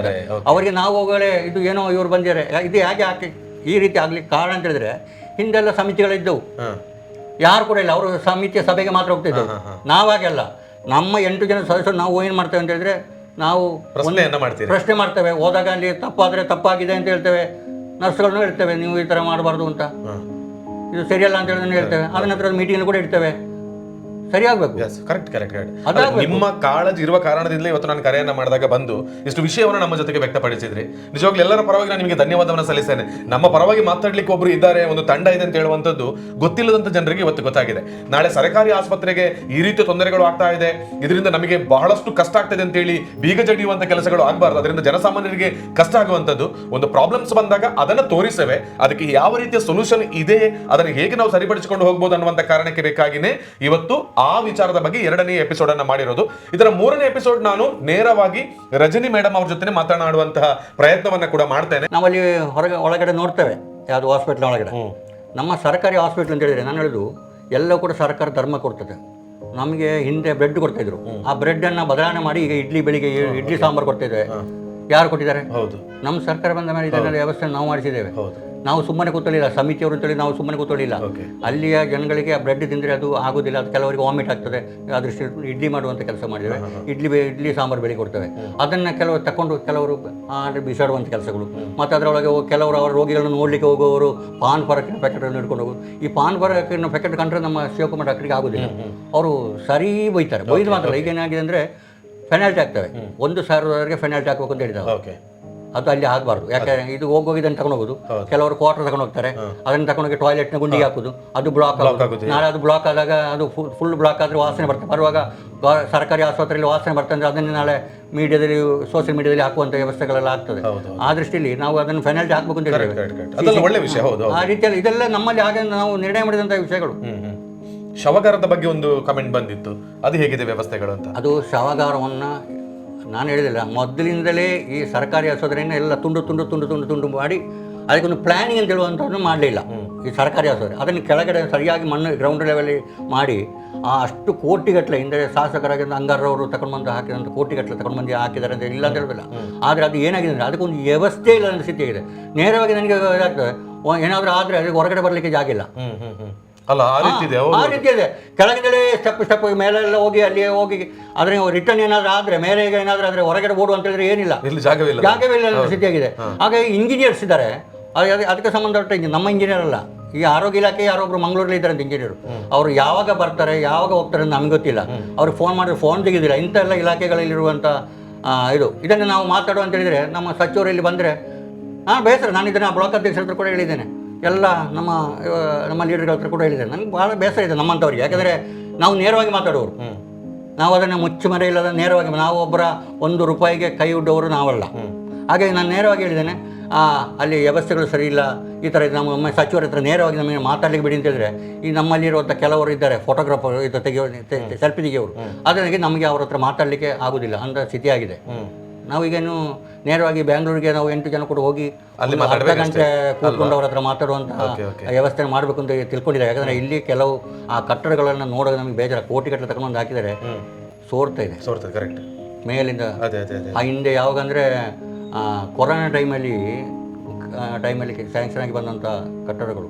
ಅವರಿಗೆ ನಾವು ಹೋಗಲೇ ಇದು ಏನೋ ಇವರು ಬಂದಿದ್ದಾರೆ, ಇದು ಯಾಕೆ ಈ ರೀತಿ ಆಗ್ಲಿಕ್ಕೆ ಕಾರಣ ಅಂತ ಹೇಳಿದ್ರೆ ಹಿಂದೆಲ್ಲ ಸಮಿತಿಗಳಿದ್ದವು, ಯಾರು ಕೂಡ ಇಲ್ಲ, ಅವರು ಸಮಿತಿಯ ಸಭೆಗೆ ಮಾತ್ರ ಹೋಗ್ತಿದ್ದೆವು. ನಾವಾಗೆಲ್ಲ ನಮ್ಮ 8 ಜನ ಸದಸ್ಯರು ನಾವು ಏನು ಮಾಡ್ತೇವೆ ಅಂತ ಹೇಳಿದ್ರೆ ನಾವು ಪ್ರಶ್ನೆ ಮಾಡ್ತೇವೆ. ಹೋದಾಗ ಅಲ್ಲಿ ತಪ್ಪಾದರೆ ತಪ್ಪಾಗಿದೆ ಅಂತ ಹೇಳ್ತೇವೆ, ನರ್ಸ್ಗಳನ್ನು ಹೇಳ್ತೇವೆ ನೀವು ಈ ಥರ ಮಾಡಬಾರ್ದು ಅಂತ, ಇದು ಸರಿಯಲ್ಲ ಅಂತ ಹೇಳಿ ಹೇಳ್ತೇವೆ. ಆದ ನಂತರ ಮೀಟಿಂಗ್ ಕೂಡ ಇಡ್ತೇವೆ, ಸರಿಯಾಗಬೇಕು. ಕರೆಕ್ಟ್. ನಿಮ್ಮ ಕಾಳಜಿ ಇರುವ ಕಾರಣದಿಂದಲೇ ಇವತ್ತು ನಾನು ಕರೆಯನ್ನ ಮಾಡಿದಾಗ ಬಂದು ಇಷ್ಟು ವಿಷಯವನ್ನು ನಮ್ಮ ಜೊತೆಗೆ ವ್ಯಕ್ತಪಡಿಸಿದ್ರಿ. ನಿಜವಾಗ್ಲೂ ಎಲ್ಲರ ಪರವಾಗಿ ನಾನು ನಿಮಗೆ ಧನ್ಯವಾದವನ್ನು ಸಲ್ಲಿಸ್ತೇನೆ. ನಮ್ಮ ಪರವಾಗಿ ಮಾತಾಡ್ಲಿಕ್ಕೆ ಒಬ್ರು ಇದ್ದಾರೆ, ಒಂದು ತಂಡ ಇದೆ ಅಂತ ಹೇಳುವಂಥದ್ದು ಗೊತ್ತಿಲ್ಲದಂತ ಜನರಿಗೆ ಇವತ್ತು ಗೊತ್ತಾಗಿದೆ. ನಾಳೆ ಸರ್ಕಾರಿ ಆಸ್ಪತ್ರೆಗೆ ಈ ರೀತಿಯ ತೊಂದರೆಗಳು ಆಗ್ತಾ ಇದೆ, ಇದರಿಂದ ನಮಗೆ ಬಹಳಷ್ಟು ಕಷ್ಟ ಆಗ್ತದೆ ಅಂತ ಹೇಳಿ ಬೀಗ ಜಡಿಯುವಂತ ಕೆಲಸಗಳು ಆಗಬಾರ್ದು. ಅದರಿಂದ ಜನಸಾಮಾನ್ಯರಿಗೆ ಕಷ್ಟ ಆಗುವಂಥದ್ದು ಒಂದು ಪ್ರಾಬ್ಲಮ್ಸ್ ಬಂದಾಗ ಅದನ್ನು ತೋರಿಸೇವೆ, ಅದಕ್ಕೆ ಯಾವ ರೀತಿಯ ಸೊಲ್ಯೂಷನ್ ಇದೆ, ಅದನ್ನು ಹೇಗೆ ನಾವು ಸರಿಪಡಿಸಿಕೊಂಡು ಹೋಗ್ಬೋದು ಅನ್ನುವಂಥ ಕಾರಣಕ್ಕೆ ಬೇಕಾಗಿನೇ ಇವತ್ತು ಆ ವಿಚಾರದ ಬಗ್ಗೆ 2ನೇ ಎಪಿಸೋಡ್ ಅನ್ನ ಮಾಡಿರೋದು. ಇದರ 3ನೇ ಎಪಿಸೋಡ್ ನಾನು ನೇರವಾಗಿ ರಜನಿ ಮೇಡಮ್ ಅವ್ರ ಜೊತೆ ಮಾತನಾಡುವಂತಹ ಪ್ರಯತ್ನವನ್ನ ಕೂಡ ಮಾಡ್ತೇನೆ. ನಾವಲ್ಲಿ ಒಳಗಡೆ ನೋಡ್ತೇವೆ, ಯಾವುದು ಹಾಸ್ಪಿಟಲ್ ಒಳಗಡೆ ನಮ್ಮ ಸರ್ಕಾರಿ ಹಾಸ್ಪಿಟಲ್ ಅಂತ ಹೇಳಿದ್ರೆ ನಾನು ಹೇಳುದು ಎಲ್ಲ ಕೂಡ ಸರ್ಕಾರ ಧರ್ಮ ಕೊಡ್ತದೆ. ನಮಗೆ ಹಿಂದೆ ಬ್ರೆಡ್ ಕೊಡ್ತಾ ಇದ್ರು, ಆ ಬ್ರೆಡ್ ಅನ್ನ ಬದಲಾವಣೆ ಮಾಡಿ ಈಗ ಬೆಳಿಗ್ಗೆ ಇಡ್ಲಿ ಸಾಂಬಾರು ಕೊಡ್ತಾ ಇದ್ದೇವೆ. ಯಾರು ಕೊಟ್ಟಿದ್ದಾರೆ? ನಮ್ಮ ಸರ್ಕಾರ ಬಂದ ಮೇಲೆ ಇದನ್ನೆಲ್ಲ ವ್ಯವಸ್ಥೆ ನಾವು ಮಾಡಿಸಿದ್ದೇವೆ. ನಾವು ಸುಮ್ಮನೆ ಕೂತಲಿಲ್ಲ, ಸಮಿತಿಯವರು ಅಂತೇಳಿ ನಾವು ಸುಮ್ಮನೆ ಕೂತಲಿಲ್ಲ. ಅಲ್ಲಿಯ ಜನಗಳಿಗೆ ಆ ಬ್ರೆಡ್ ತಿಂದರೆ ಅದು ಆಗೋದಿಲ್ಲ, ಅದು ಕೆಲವರಿಗೆ ವಾಮಿಟ್ ಆಗ್ತದೆ, ಅದೃಷ್ಟು ಇಡ್ಲಿ ಮಾಡುವಂಥ ಕೆಲಸ ಮಾಡಿದ್ದೇವೆ. ಇಡ್ಲಿ ಸಾಂಬಾರು ಬೆಳಿ ಕೊಡ್ತೇವೆ. ಅದನ್ನು ಕೆಲವರು ತಗೊಂಡು ಕೆಲವರು ಬಿಸಾಡುವಂಥ ಕೆಲಸಗಳು, ಮತ್ತು ಅದರೊಳಗೆ ಕೆಲವರು ಅವರ ರೋಗಿಗಳನ್ನು ನೋಡಲಿಕ್ಕೆ ಹೋಗುವವರು ಪಾನ್ ಪರಕ್ಕಿನ ಪ್ಯಾಕೆಟನ್ನು ಹಿಡ್ಕೊಂಡು ಹೋಗೋದು. ಈ ಪಾನ್ ಪರಕ್ಕಿನ ಪ್ಯಾಕೆಟ್ ಕಂಡ್ರೆ ನಮ್ಮ ಶಿವಕುಮಾರ್ ಡಾಕ್ಟರ್ಗೆ ಆಗೋದಿಲ್ಲ, ಅವರು ಸರಿ ಬೈತಾರೆ. ಬೈದು ಮಾತ್ರ ಈಗ ಏನಾಗಿದೆ ಅಂದರೆ ಪೆನಾಲ್ಟಿ ಆಗ್ತವೆ, 1,000 ಪೆನಾಲ್ಟಿ ಹಾಕಬೇಕು ಅಂತ ಹೇಳಿದ್ದಾರೆ. ಅದು ಅಲ್ಲಿ ಆಗಬಾರ್ದು. ಯಾಕೆ ಇದು ಹೋಗಿದ್ದನ್ನು ತಗೊಂಡು ಹೋಗೋದು, ಕೆಲವರು ಕ್ವಾರ್ಟರ್ ತಗೊಂಡು ಹೋಗ್ತಾರೆ, ಅದನ್ನು ತಗೊಂಡೋಗಿ ಟಾಯ್ಲೆಟ್ನ ಗುಂಡಿಗೆ ಹಾಕೋದು, ಅದು ಬ್ಲಾಕ್ ಆಗೋದು. ನಾಳೆ ಅದು ಬ್ಲಾಕ್ ಆದಾಗ ಅದು ಫುಲ್ ಬ್ಲಾಕ್ ಆದರೆ ವಾಸನೆ ಬರ್ತದೆ. ಬರುವಾಗ ಸರ್ಕಾರಿ ಆಸ್ಪತ್ರೆಯಲ್ಲಿ ವಾಸನೆ ಬರ್ತಂದ್ರೆ ಅದನ್ನು ನಾಳೆ ಮೀಡಿಯಾದಲ್ಲಿ ಸೋಷಿಯಲ್ ಮೀಡಿಯಾದಲ್ಲಿ ಹಾಕುವಂಥ ವ್ಯವಸ್ಥೆಗಳೆಲ್ಲ ಆಗ್ತದೆ. ಆ ದೃಷ್ಟಿಯಲ್ಲಿ ನಾವು ಅದನ್ನು ಪೆನಾಲ್ಟಿ ಹಾಕಬೇಕು ಅಂತ ಹೇಳಿದ್ದೇವೆ. ಆ ರೀತಿಯಲ್ಲಿ ಇದೆಲ್ಲ ನಮ್ಮಲ್ಲಿ ಹಾಗೆ ನಾವು ನಿರ್ಣಯ ಮಾಡಿದಂಥ ವಿಷಯಗಳು. ಶವಗಾರದ ಬಗ್ಗೆ ಒಂದು ಕಮೆಂಟ್ ಬಂದಿತ್ತು, ಅದು ಹೇಗಿದೆ ವ್ಯವಸ್ಥೆಗಳು ಅಂತ? ಅದು ಶವಗಾರವನ್ನು ನಾನು ಹೇಳಿದಿಲ್ಲ, ಮೊದಲಿಂದಲೇ ಈ ಸರ್ಕಾರಿ ಆಸ್ಪತ್ರೆಯನ್ನು ಎಲ್ಲ ತುಂಡು ಮಾಡಿ ಅದಕ್ಕೊಂದು ಪ್ಲ್ಯಾನಿಂಗ್ ಅಂತ ಹೇಳುವಂಥದ್ದು ಮಾಡಲಿಲ್ಲ ಈ ಸರ್ಕಾರಿ ಆಸ್ಪತ್ರೆ. ಅದನ್ನು ಕೆಳಗಡೆ ಸರಿಯಾಗಿ ಮಣ್ಣು ಗ್ರೌಂಡ್ ಲೆವೆಲ್ಲಿ ಮಾಡಿ ಅಷ್ಟು ಕೋಟಿಗಟ್ಟಲೆ ಹಿಂದೆ ಶಾಸಕರಾಗಿ ಅಂಗಾರವರು ತಗೊಂಡು ಬಂದು ಹಾಕಿದಂಥ ಕೋಟಿಗಟ್ಟಲೆ ತಗೊಂಡು ಬಂದು ಹಾಕಿದ್ದಾರೆ ಅಂತ ಇಲ್ಲ ಅಂತ ಹೇಳೋದಿಲ್ಲ. ಆದರೆ ಅದು ಏನಾಗಿದೆ ಅಂದರೆ ಅದಕ್ಕೊಂದು ವ್ಯವಸ್ಥೆ ಇಲ್ಲದ ಸ್ಥಿತಿ ಆಗಿದೆ. ನೇರವಾಗಿ ನನಗೆ ಇದಾಗ್ತದೆ, ಏನಾದರೂ ಆದರೆ ಅದಕ್ಕೆ ಹೊರಗಡೆ ಬರಲಿಕ್ಕೆ ಜಾಗ ಇಲ್ಲ. ಆ ರೀತಿ ಇದೆ. ಕೆಳಗಿಂದಲೇ ಸ್ಟೆಪ್ ಮೇಲೆಲ್ಲ ಹೋಗಿ ಅಲ್ಲಿ ಹೋಗಿ ಅದ್ರ ರಿಟರ್ನ್ ಏನಾದರೂ ಆದರೆ ಮೇಲೆ ಏನಾದರೂ ಆದರೆ ಹೊರಗಡೆ ಓಡು ಅಂತ ಹೇಳಿದ್ರೆ ಏನಿಲ್ಲ, ಜಾಗವೇ ಇಲ್ಲ ಸ್ಥಿತಿಯಾಗಿದೆ. ಹಾಗಾಗಿ ಇಂಜಿನಿಯರ್ಸ್ ಇದ್ದಾರೆ, ಅದಕ್ಕೆ ಸಂಬಂಧಪಟ್ಟ ನಮ್ಮ ಇಂಜಿನಿಯರ್ ಅಲ್ಲ, ಈ ಆರೋಗ್ಯ ಇಲಾಖೆ ಯಾರೊಬ್ರು ಮಂಗಳೂರಲ್ಲಿ ಇದ್ದಾರೆ ಇಂಜಿನಿಯರು. ಅವರು ಯಾವಾಗ ಬರ್ತಾರೆ ಯಾವಾಗ ಹೋಗ್ತಾರೆ ಅಂತ ನಮ್ಗೆ ಗೊತ್ತಿಲ್ಲ. ಅವ್ರಿಗೆ ಫೋನ್ ಮಾಡಿದ್ರೆ ಫೋನ್ ತೆಗೆದಿಲ್ಲ. ಇಂಥ ಎಲ್ಲ ಇಲಾಖೆಗಳಲ್ಲಿರುವಂಥ ಇದನ್ನು ನಾವು ಮಾತಾಡುವ ಅಂತ ಹೇಳಿದರೆ ನಮ್ಮ ಸಚಿವರು ಬಂದರೆ ಬೇಸರ. ನಾನು ಇದನ್ನು ಬ್ಲಾಕ್ ಅಧ್ಯಕ್ಷರ ಹತ್ರ ಕೂಡ ಹೇಳಿದ್ದೇನೆ, ಎಲ್ಲ ನಮ್ಮ ಲೀಡರ್ಗಳ ಹತ್ರ ಕೂಡ ಹೇಳಿದ್ದೇನೆ. ನನಗೆ ಭಾಳ ಬೇಸರ ಇದೆ ನಮ್ಮಂಥವ್ರಿಗೆ. ಯಾಕಂದರೆ ನಾವು ನೇರವಾಗಿ ಮಾತಾಡೋರು, ನಾವು ಅದನ್ನು ಮುಚ್ಚುಮರೆ ಇಲ್ಲದ ನೇರವಾಗಿ, ನಾವು ಒಬ್ಬರ 1 ರೂಪಾಯಿಗೆ ಕೈ ಉಡ್ಡವರು ನಾವಲ್ಲ. ಹಾಗಾಗಿ ನಾನು ನೇರವಾಗಿ ಹೇಳಿದ್ದೇನೆ, ಅಲ್ಲಿ ವ್ಯವಸ್ಥೆಗಳು ಸರಿ ಇಲ್ಲ, ಈ ಥರ ಇದು. ನಮ್ಮ ಸಚಿವರ ಹತ್ರ ನೇರವಾಗಿ ನಮಗೆ ಮಾತಾಡಲಿಕ್ಕೆ ಬಿಡಿ ಅಂತ ಹೇಳಿದ್ರೆ, ಈ ನಮ್ಮಲ್ಲಿರುವಂಥ ಕೆಲವರು ಇದ್ದಾರೆ ಫೋಟೋಗ್ರಾಫರ್, ಇದು ಸೆಲ್ಫಿ ತೆಗೆಯೋರು, ಅದಕ್ಕೆ ನಮಗೆ ಅವ್ರ ಹತ್ರ ಮಾತಾಡಲಿಕ್ಕೆ ಆಗೋದಿಲ್ಲ ಅಂತ ಸ್ಥಿತಿಯಾಗಿದೆ. ನಾವೀಗೇನು ನೇರವಾಗಿ ಬ್ಯಾಂಗ್ಳೂರಿಗೆ ನಾವು 8 ಜನ ಕೂಡ ಹೋಗಿ ಅರ್ಧ ಗಂಟೆ ಕೂತ್ಕೊಂಡು ಅವ್ರ ಹತ್ರ ಮಾತಾಡುವಂಥ ವ್ಯವಸ್ಥೆ ಮಾಡಬೇಕು ಅಂತ ತಿಳ್ಕೊಂಡಿದ್ದಾರೆ. ಯಾಕಂದರೆ ಇಲ್ಲಿ ಕೆಲವು ಆ ಕಟ್ಟಡಗಳನ್ನು ನೋಡೋದು ನಮಗೆ ಬೇಜಾರ. ಕೋಟಿಗಟ್ಟಲೆ ತಗೊಂಡು ಹಾಕಿದರೆ ಸೋರ್ತಾ ಇದೆ ಮೇಲಿಂದ. ಆ ಹಿಂದೆ ಯಾವಾಗಂದರೆ ಕೊರೋನಾ ಟೈಮಲ್ಲಿ ಸ್ಯಾಂಕ್ಷನ್ ಆಗಿ ಬಂದಂಥ ಕಟ್ಟಡಗಳು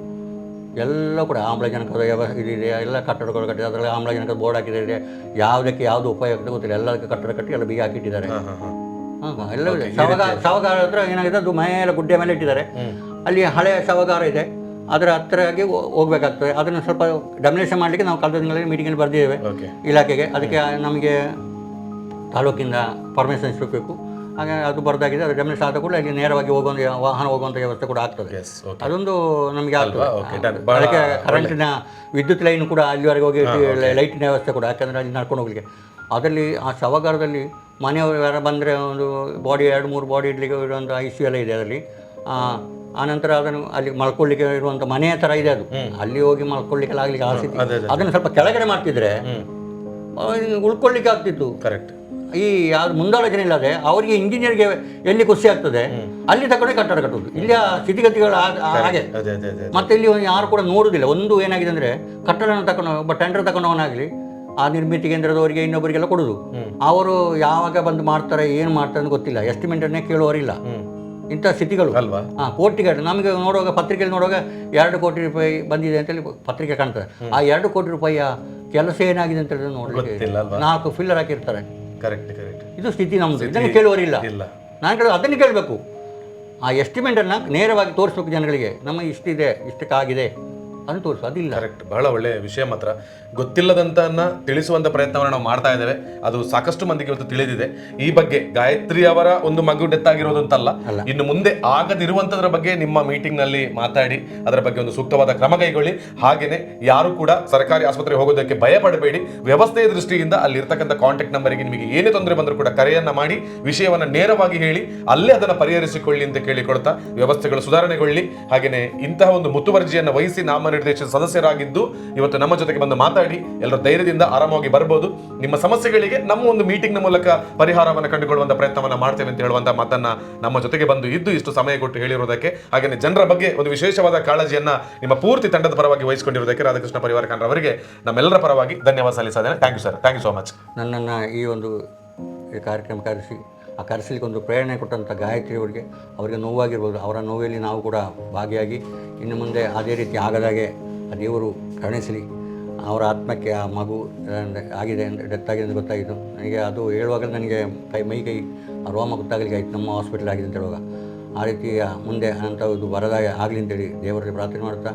ಎಲ್ಲ ಕೂಡ ಆಮ್ಲಜನಕದ ಇದಿದೆ, ಎಲ್ಲ ಕಟ್ಟಡಗಳು ಕಟ್ಟಿದೆ. ಅದರಲ್ಲಿ ಆಮ್ಲಜನಕದ ಬೋರ್ಡ್ ಹಾಕಿದ್ದಾರೆ, ಯಾವುದಕ್ಕೆ ಯಾವುದು ಉಪಯುಕ್ತ ಗೊತ್ತಿಲ್ಲ, ಎಲ್ಲದಕ್ಕೆ ಕಟ್ಟಡ ಕಟ್ಟಿ ಎಲ್ಲ ಬೀಗ ಹಾಕಿಟ್ಟಿದ್ದಾರೆ. ಎಲ್ಲ ಇದೆ. ಶವಗಾರ ಹತ್ರ ಏನಾಗಿದೆ, ಅದು ಮೇಲೆ ಗುಡ್ಡೆ ಮೇಲೆ ಇಟ್ಟಿದ್ದಾರೆ. ಅಲ್ಲಿ ಹಳೆಯ ಶವಗಾರ ಇದೆ, ಅದರ ಹತ್ತಿರವಾಗಿ ಹೋಗ್ಬೇಕಾಗ್ತದೆ. ಅದನ್ನು ಸ್ವಲ್ಪ ಡಮಿನೇಷನ್ ಮಾಡಲಿಕ್ಕೆ ನಾವು ಕಳೆದ ತಿಂಗಳಲ್ಲಿ ಮೀಟಿಂಗಲ್ಲಿ ಬರೆದಿದ್ದೇವೆ ಇಲಾಖೆಗೆ. ಅದಕ್ಕೆ ನಮಗೆ ತಾಲೂಕಿಂದ ಪರ್ಮಿಷನ್ ಸಿಗಬೇಕು. ಹಾಗೆ ಅದು ಬರದಾಗಿದೆ, ಅದು ಡೆಮಿನೇಷ್ ಆದ ಕೂಡ ಇಲ್ಲಿ ನೇರವಾಗಿ ಹೋಗುವಂಥ ವಾಹನ ಹೋಗುವಂಥ ವ್ಯವಸ್ಥೆ ಕೂಡ ಆಗ್ತದೆ. ಅದೊಂದು ನಮಗೆ ಆಗ್ತದೆ. ಅದಕ್ಕೆ ಕರೆಂಟಿನ ವಿದ್ಯುತ್ ಲೈನ್ ಕೂಡ ಅಲ್ಲಿವರೆಗೆ ಹೋಗಿ ಲೈಟಿನ ವ್ಯವಸ್ಥೆ ಕೂಡ, ಯಾಕಂದರೆ ಅಲ್ಲಿ ನಡ್ಕೊಂಡು ಹೋಗಲಿಕ್ಕೆ. ಅದರಲ್ಲಿ ಆ ಶವಗಾರದಲ್ಲಿ ಮನೆಯವರು ಯಾರು ಬಂದರೆ ಒಂದು ಬಾಡಿ 2-3 ಬಾಡಿ ಇಡಲಿಕ್ಕೆ ಇರುವಂಥ ICU ಎಲ್ಲ ಇದೆ ಅದರಲ್ಲಿ. ಆನಂತರ ಅದನ್ನು ಅಲ್ಲಿ ಮಲ್ಕೊಳ್ಳಿಕ್ಕೆ ಇರುವಂಥ ಮನೆಯ ಥರ ಇದೆ ಅದು. ಅಲ್ಲಿ ಹೋಗಿ ಮಲ್ಕೊಳ್ಳಿಕ್ಕೆಲ್ಲ ಆಗಲಿಕ್ಕೆ ಆಸಕ್ತಿ. ಅದನ್ನು ಸ್ವಲ್ಪ ಕೆಳಗಡೆ ಮಾಡ್ತಿದ್ರೆ ಉಳ್ಕೊಳ್ಳಿಕ್ಕೆ ಆಗ್ತಿತ್ತು. ಕರೆಕ್ಟ್. ಈ ಯಾವ್ದು ಮುಂದಾಲೋಚನೆ ಇಲ್ಲದೆ ಅವರಿಗೆ ಇಂಜಿನಿಯರ್ಗೆ ಎಲ್ಲಿ ಖುಷಿ ಆಗ್ತದೆ ಅಲ್ಲಿ ತಗೊಂಡೆ ಕಟ್ಟಡ ಕಟ್ಟುವುದು. ಇಲ್ಲಿ ಸ್ಥಿತಿಗತಿಗಳು ಹಾಗೆ. ಮತ್ತೆ ಇಲ್ಲಿ ಯಾರು ಕೂಡ ನೋಡುವುದಿಲ್ಲ. ಒಂದು ಏನಾಗಿದೆ ಅಂದರೆ ಕಟ್ಟಡ ತಗೊಂಡು ಒಬ್ಬ ಟೆಂಡರ್ ತಗೊಂಡವನಾಗಲಿ ಆ ನಿರ್ಮಿತಿ ಕೇಂದ್ರದವರಿಗೆ ಇನ್ನೊಬ್ಬರಿಗೆಲ್ಲ ಕೊಡೋದು. ಅವರು ಯಾವಾಗ ಬಂದು ಮಾಡ್ತಾರೆ ಏನು ಮಾಡ್ತಾರೆ ಅಂತ ಗೊತ್ತಿಲ್ಲ, ಎಸ್ಟಿಮೇಟನ್ನೇ ಕೇಳುವವರಿಲ್ಲ. ಇಂಥ ಸ್ಥಿತಿಗಳು ಅಲ್ವಾ? ಕೋಟಿಗಳು ನಮಗೆ ನೋಡುವಾಗ ಪತ್ರಿಕೆಯಲ್ಲಿ ನೋಡುವಾಗ 2 ಕೋಟಿ ರೂಪಾಯಿ ಬಂದಿದೆ ಅಂತೇಳಿ ಪತ್ರಿಕೆ ಕಾಣ್ತದೆ. ಆ 2 ಕೋಟಿ ರೂಪಾಯಿಯ ಕೆಲಸ ಏನಾಗಿದೆ ಅಂತ ಹೇಳಿದ್ರೆ ನೋಡಲಿಕ್ಕೆ 4 ಫಿಲ್ಲರ್ ಹಾಕಿರ್ತಾರೆ. Correct correct. ಇದು ಸ್ಥಿತಿ ನಮ್ಮದು. ಇದನ್ನು ಕೇಳುವವರಿಲ್ಲ. ನಾನು ಕೇಳೋದು ಅದನ್ನು ಕೇಳಬೇಕು. ಆ ಎಸ್ಟಿಮೇಟನ್ನು ನೇರವಾಗಿ ತೋರಿಸ್ಬೇಕು ಜನಗಳಿಗೆ. ನಮ್ಮ ಇಷ್ಟಿದೆ, ಇಷ್ಟಕ್ಕಾಗಿದೆ ಅದನ್ನು ತೋರಿಸು. ಅದಿಲ್ಲ. ಕರೆಕ್ಟ್. ಬಹಳ ಒಳ್ಳೆಯ ವಿಷಯ. ಮಾತ್ರ ಗೊತ್ತಿಲ್ಲದಂತನ್ನ ತಿಳಿಸುವಂತ ಪ್ರಯತ್ನವನ್ನು ನಾವು ಮಾಡ್ತಾ ಇದ್ದೇವೆ. ಅದು ಸಾಕಷ್ಟು ಮಂದಿಗೆ ಇವತ್ತು ತಿಳಿದಿದೆ. ಈ ಬಗ್ಗೆ ಗಾಯತ್ರಿ ಅವರ ಒಂದು ಮಗು ಡೆತ್ ಆಗಿರೋದು ಅಂತಲ್ಲ, ಇನ್ನು ಮುಂದೆ ಆಗದಿರುವಂತದ್ರ ಬಗ್ಗೆ ನಿಮ್ಮ ಮೀಟಿಂಗ್ ನಲ್ಲಿ ಮಾತಾಡಿ ಅದರ ಬಗ್ಗೆ ಒಂದು ಸೂಕ್ತವಾದ ಕ್ರಮ ಕೈಗೊಳ್ಳಿ. ಹಾಗೇನೆ ಯಾರು ಕೂಡ ಸರ್ಕಾರಿ ಆಸ್ಪತ್ರೆಗೆ ಹೋಗೋದಕ್ಕೆ ಭಯ ಪಡಬೇಡಿ. ವ್ಯವಸ್ಥೆಯ ದೃಷ್ಟಿಯಿಂದ ಅಲ್ಲಿ ಇರ್ತಕ್ಕಂಥ ಕಾಂಟ್ಯಾಕ್ಟ್ ನಂಬರಿಗೆ ನಿಮಗೆ ಏನೇ ತೊಂದರೆ ಬಂದರೂ ಕೂಡ ಕರೆಯನ್ನ ಮಾಡಿ ವಿಷಯವನ್ನ ನೇರವಾಗಿ ಹೇಳಿ ಅಲ್ಲೇ ಅದನ್ನ ಪರಿಹರಿಸಿಕೊಳ್ಳಿ ಅಂತ ಕೇಳಿಕೊಳ್ತಾ ವ್ಯವಸ್ಥೆಗಳು ಸುಧಾರಣೆಗೊಳ್ಳಿ. ಹಾಗೇನೆ ಇಂತಹ ಒಂದು ಮುತುವರ್ಜಿಯನ್ನು ವಹಿಸಿ ನಾಮನಿರ್ದೇಶಿತ ಸದಸ್ಯರಾಗಿದ್ದು ಇವತ್ತು ನಮ್ಮ ಜೊತೆಗೆ ಬಂದು ಮಾತಾಡಿ ಎಲ್ಲರೂ ಧೈರ್ಯದಿಂದ ಆರಾಮವಾಗಿ ಬರಬಹುದು. ನಿಮ್ಮ ಸಮಸ್ಯೆಗಳಿಗೆ ನಮ್ಮ ಒಂದು ಮೀಟಿಂಗ್ ನ ಮೂಲಕ ಪರಿಹಾರವನ್ನು ಕಂಡುಕೊಳ್ಳುವಂತ ಪ್ರಯತ್ನವನ್ನ ಮಾಡ್ತೇವೆ ಅಂತ ಹೇಳುವಂತ ಮಾತನ್ನ ನಮ್ಮ ಜೊತೆಗೆ ಬಂದು ಇದ್ದು ಇಷ್ಟು ಸಮಯ ಕೊಟ್ಟು ಹೇಳಿರುವುದಕ್ಕೆ, ಹಾಗೆ ಜನರ ಬಗ್ಗೆ ಒಂದು ವಿಶೇಷವಾದ ಕಾಳಜಿಯನ್ನ ನಿಮ್ಮ ಪೂರ್ತಿ ತಂಡದ ಪರವಾಗಿ ವಹಿಸಿಕೊಂಡಿರುವುದಕ್ಕೆ ರಾಧಾಕೃಷ್ಣ ಪರಿವಾರ ಅವರಿಗೆ ನಮ್ಮೆಲ್ಲರ ಪರವಾಗಿ ಧನ್ಯವಾದ ಸಲ್ಲಿಸಿದ್ದೇನೆ. Thank you sir. Thank you so much. ನನ್ನನ್ನು ಈ ಒಂದು ಕಾರ್ಯಕ್ರಮ ಕರೆಸಲಿಕ್ಕೆ ಒಂದು ಪ್ರೇರಣೆ ಕೊಟ್ಟಂಥ ಗಾಯತ್ರಿ ಅವರಿಗೆ ನೋವಾಗಿರ್ಬೋದು. ಅವರ ನೋವಲ್ಲಿ ನಾವು ಕೂಡ ಭಾಗಿಯಾಗಿ ಇನ್ನು ಮುಂದೆ ಅದೇ ರೀತಿ ಆಗದಾಗೆ ಆ ದೇವರು ಕರುಣಿಸಲಿ. ಅವರ ಆತ್ಮಕ್ಕೆ ಆ ಮಗು ಆಗಿದೆ ಡೆತ್ ಆಗಿದೆ ಅಂತ ಗೊತ್ತಾಗಿತ್ತು ನನಗೆ. ಅದು ಹೇಳುವಾಗ ನನಗೆ ಮೈ ರೋಮ ಗೊತ್ತಾಗಲಿಕ್ಕೆ ಆಯಿತು, ನಮ್ಮ ಹಾಸ್ಪಿಟಲ್ ಆಗಿದೆ ಅಂತ ಹೇಳುವಾಗ. ಆ ರೀತಿ ಮುಂದೆ ಅಂಥದ್ದು ಬರದಾಗೆ ಆಗಲಿ ಅಂತೇಳಿ ದೇವರಲ್ಲಿ ಪ್ರಾರ್ಥನೆ ಮಾಡ್ತಾ,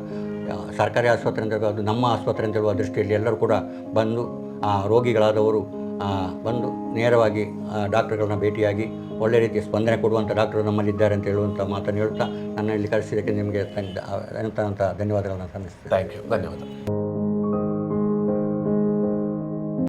ಸರ್ಕಾರಿ ಆಸ್ಪತ್ರೆ ಅಂತ ಅದು ನಮ್ಮ ಆಸ್ಪತ್ರೆ ಅಂತ ಹೇಳುವ ದೃಷ್ಟಿಯಲ್ಲಿ ಎಲ್ಲರೂ ಕೂಡ ಬಂದು ಆ ರೋಗಿಗಳಾದವರು ಬಂದು ನೇರವಾಗಿ ಡಾಕ್ಟರ್ಗಳನ್ನ ಭೇಟಿಯಾಗಿ ಒಳ್ಳೆ ರೀತಿಯ ಸ್ಪಂದನೆ ಕೊಡುವಂಥ ಡಾಕ್ಟರು ನಮ್ಮಲ್ಲಿದ್ದಾರೆ ಅಂತ ಹೇಳುವಂಥ ಮಾತನ್ನು ಹೇಳ್ತಾ ನನ್ನ ಇಲ್ಲಿ ಕಳಿಸಿದ್ದಕ್ಕೆ ನಿಮಗೆ ಧನ್ಯವಾದಗಳನ್ನು ಸಲ್ಲಿಸ್ತೇನೆ. Thank you. ಧನ್ಯವಾದ.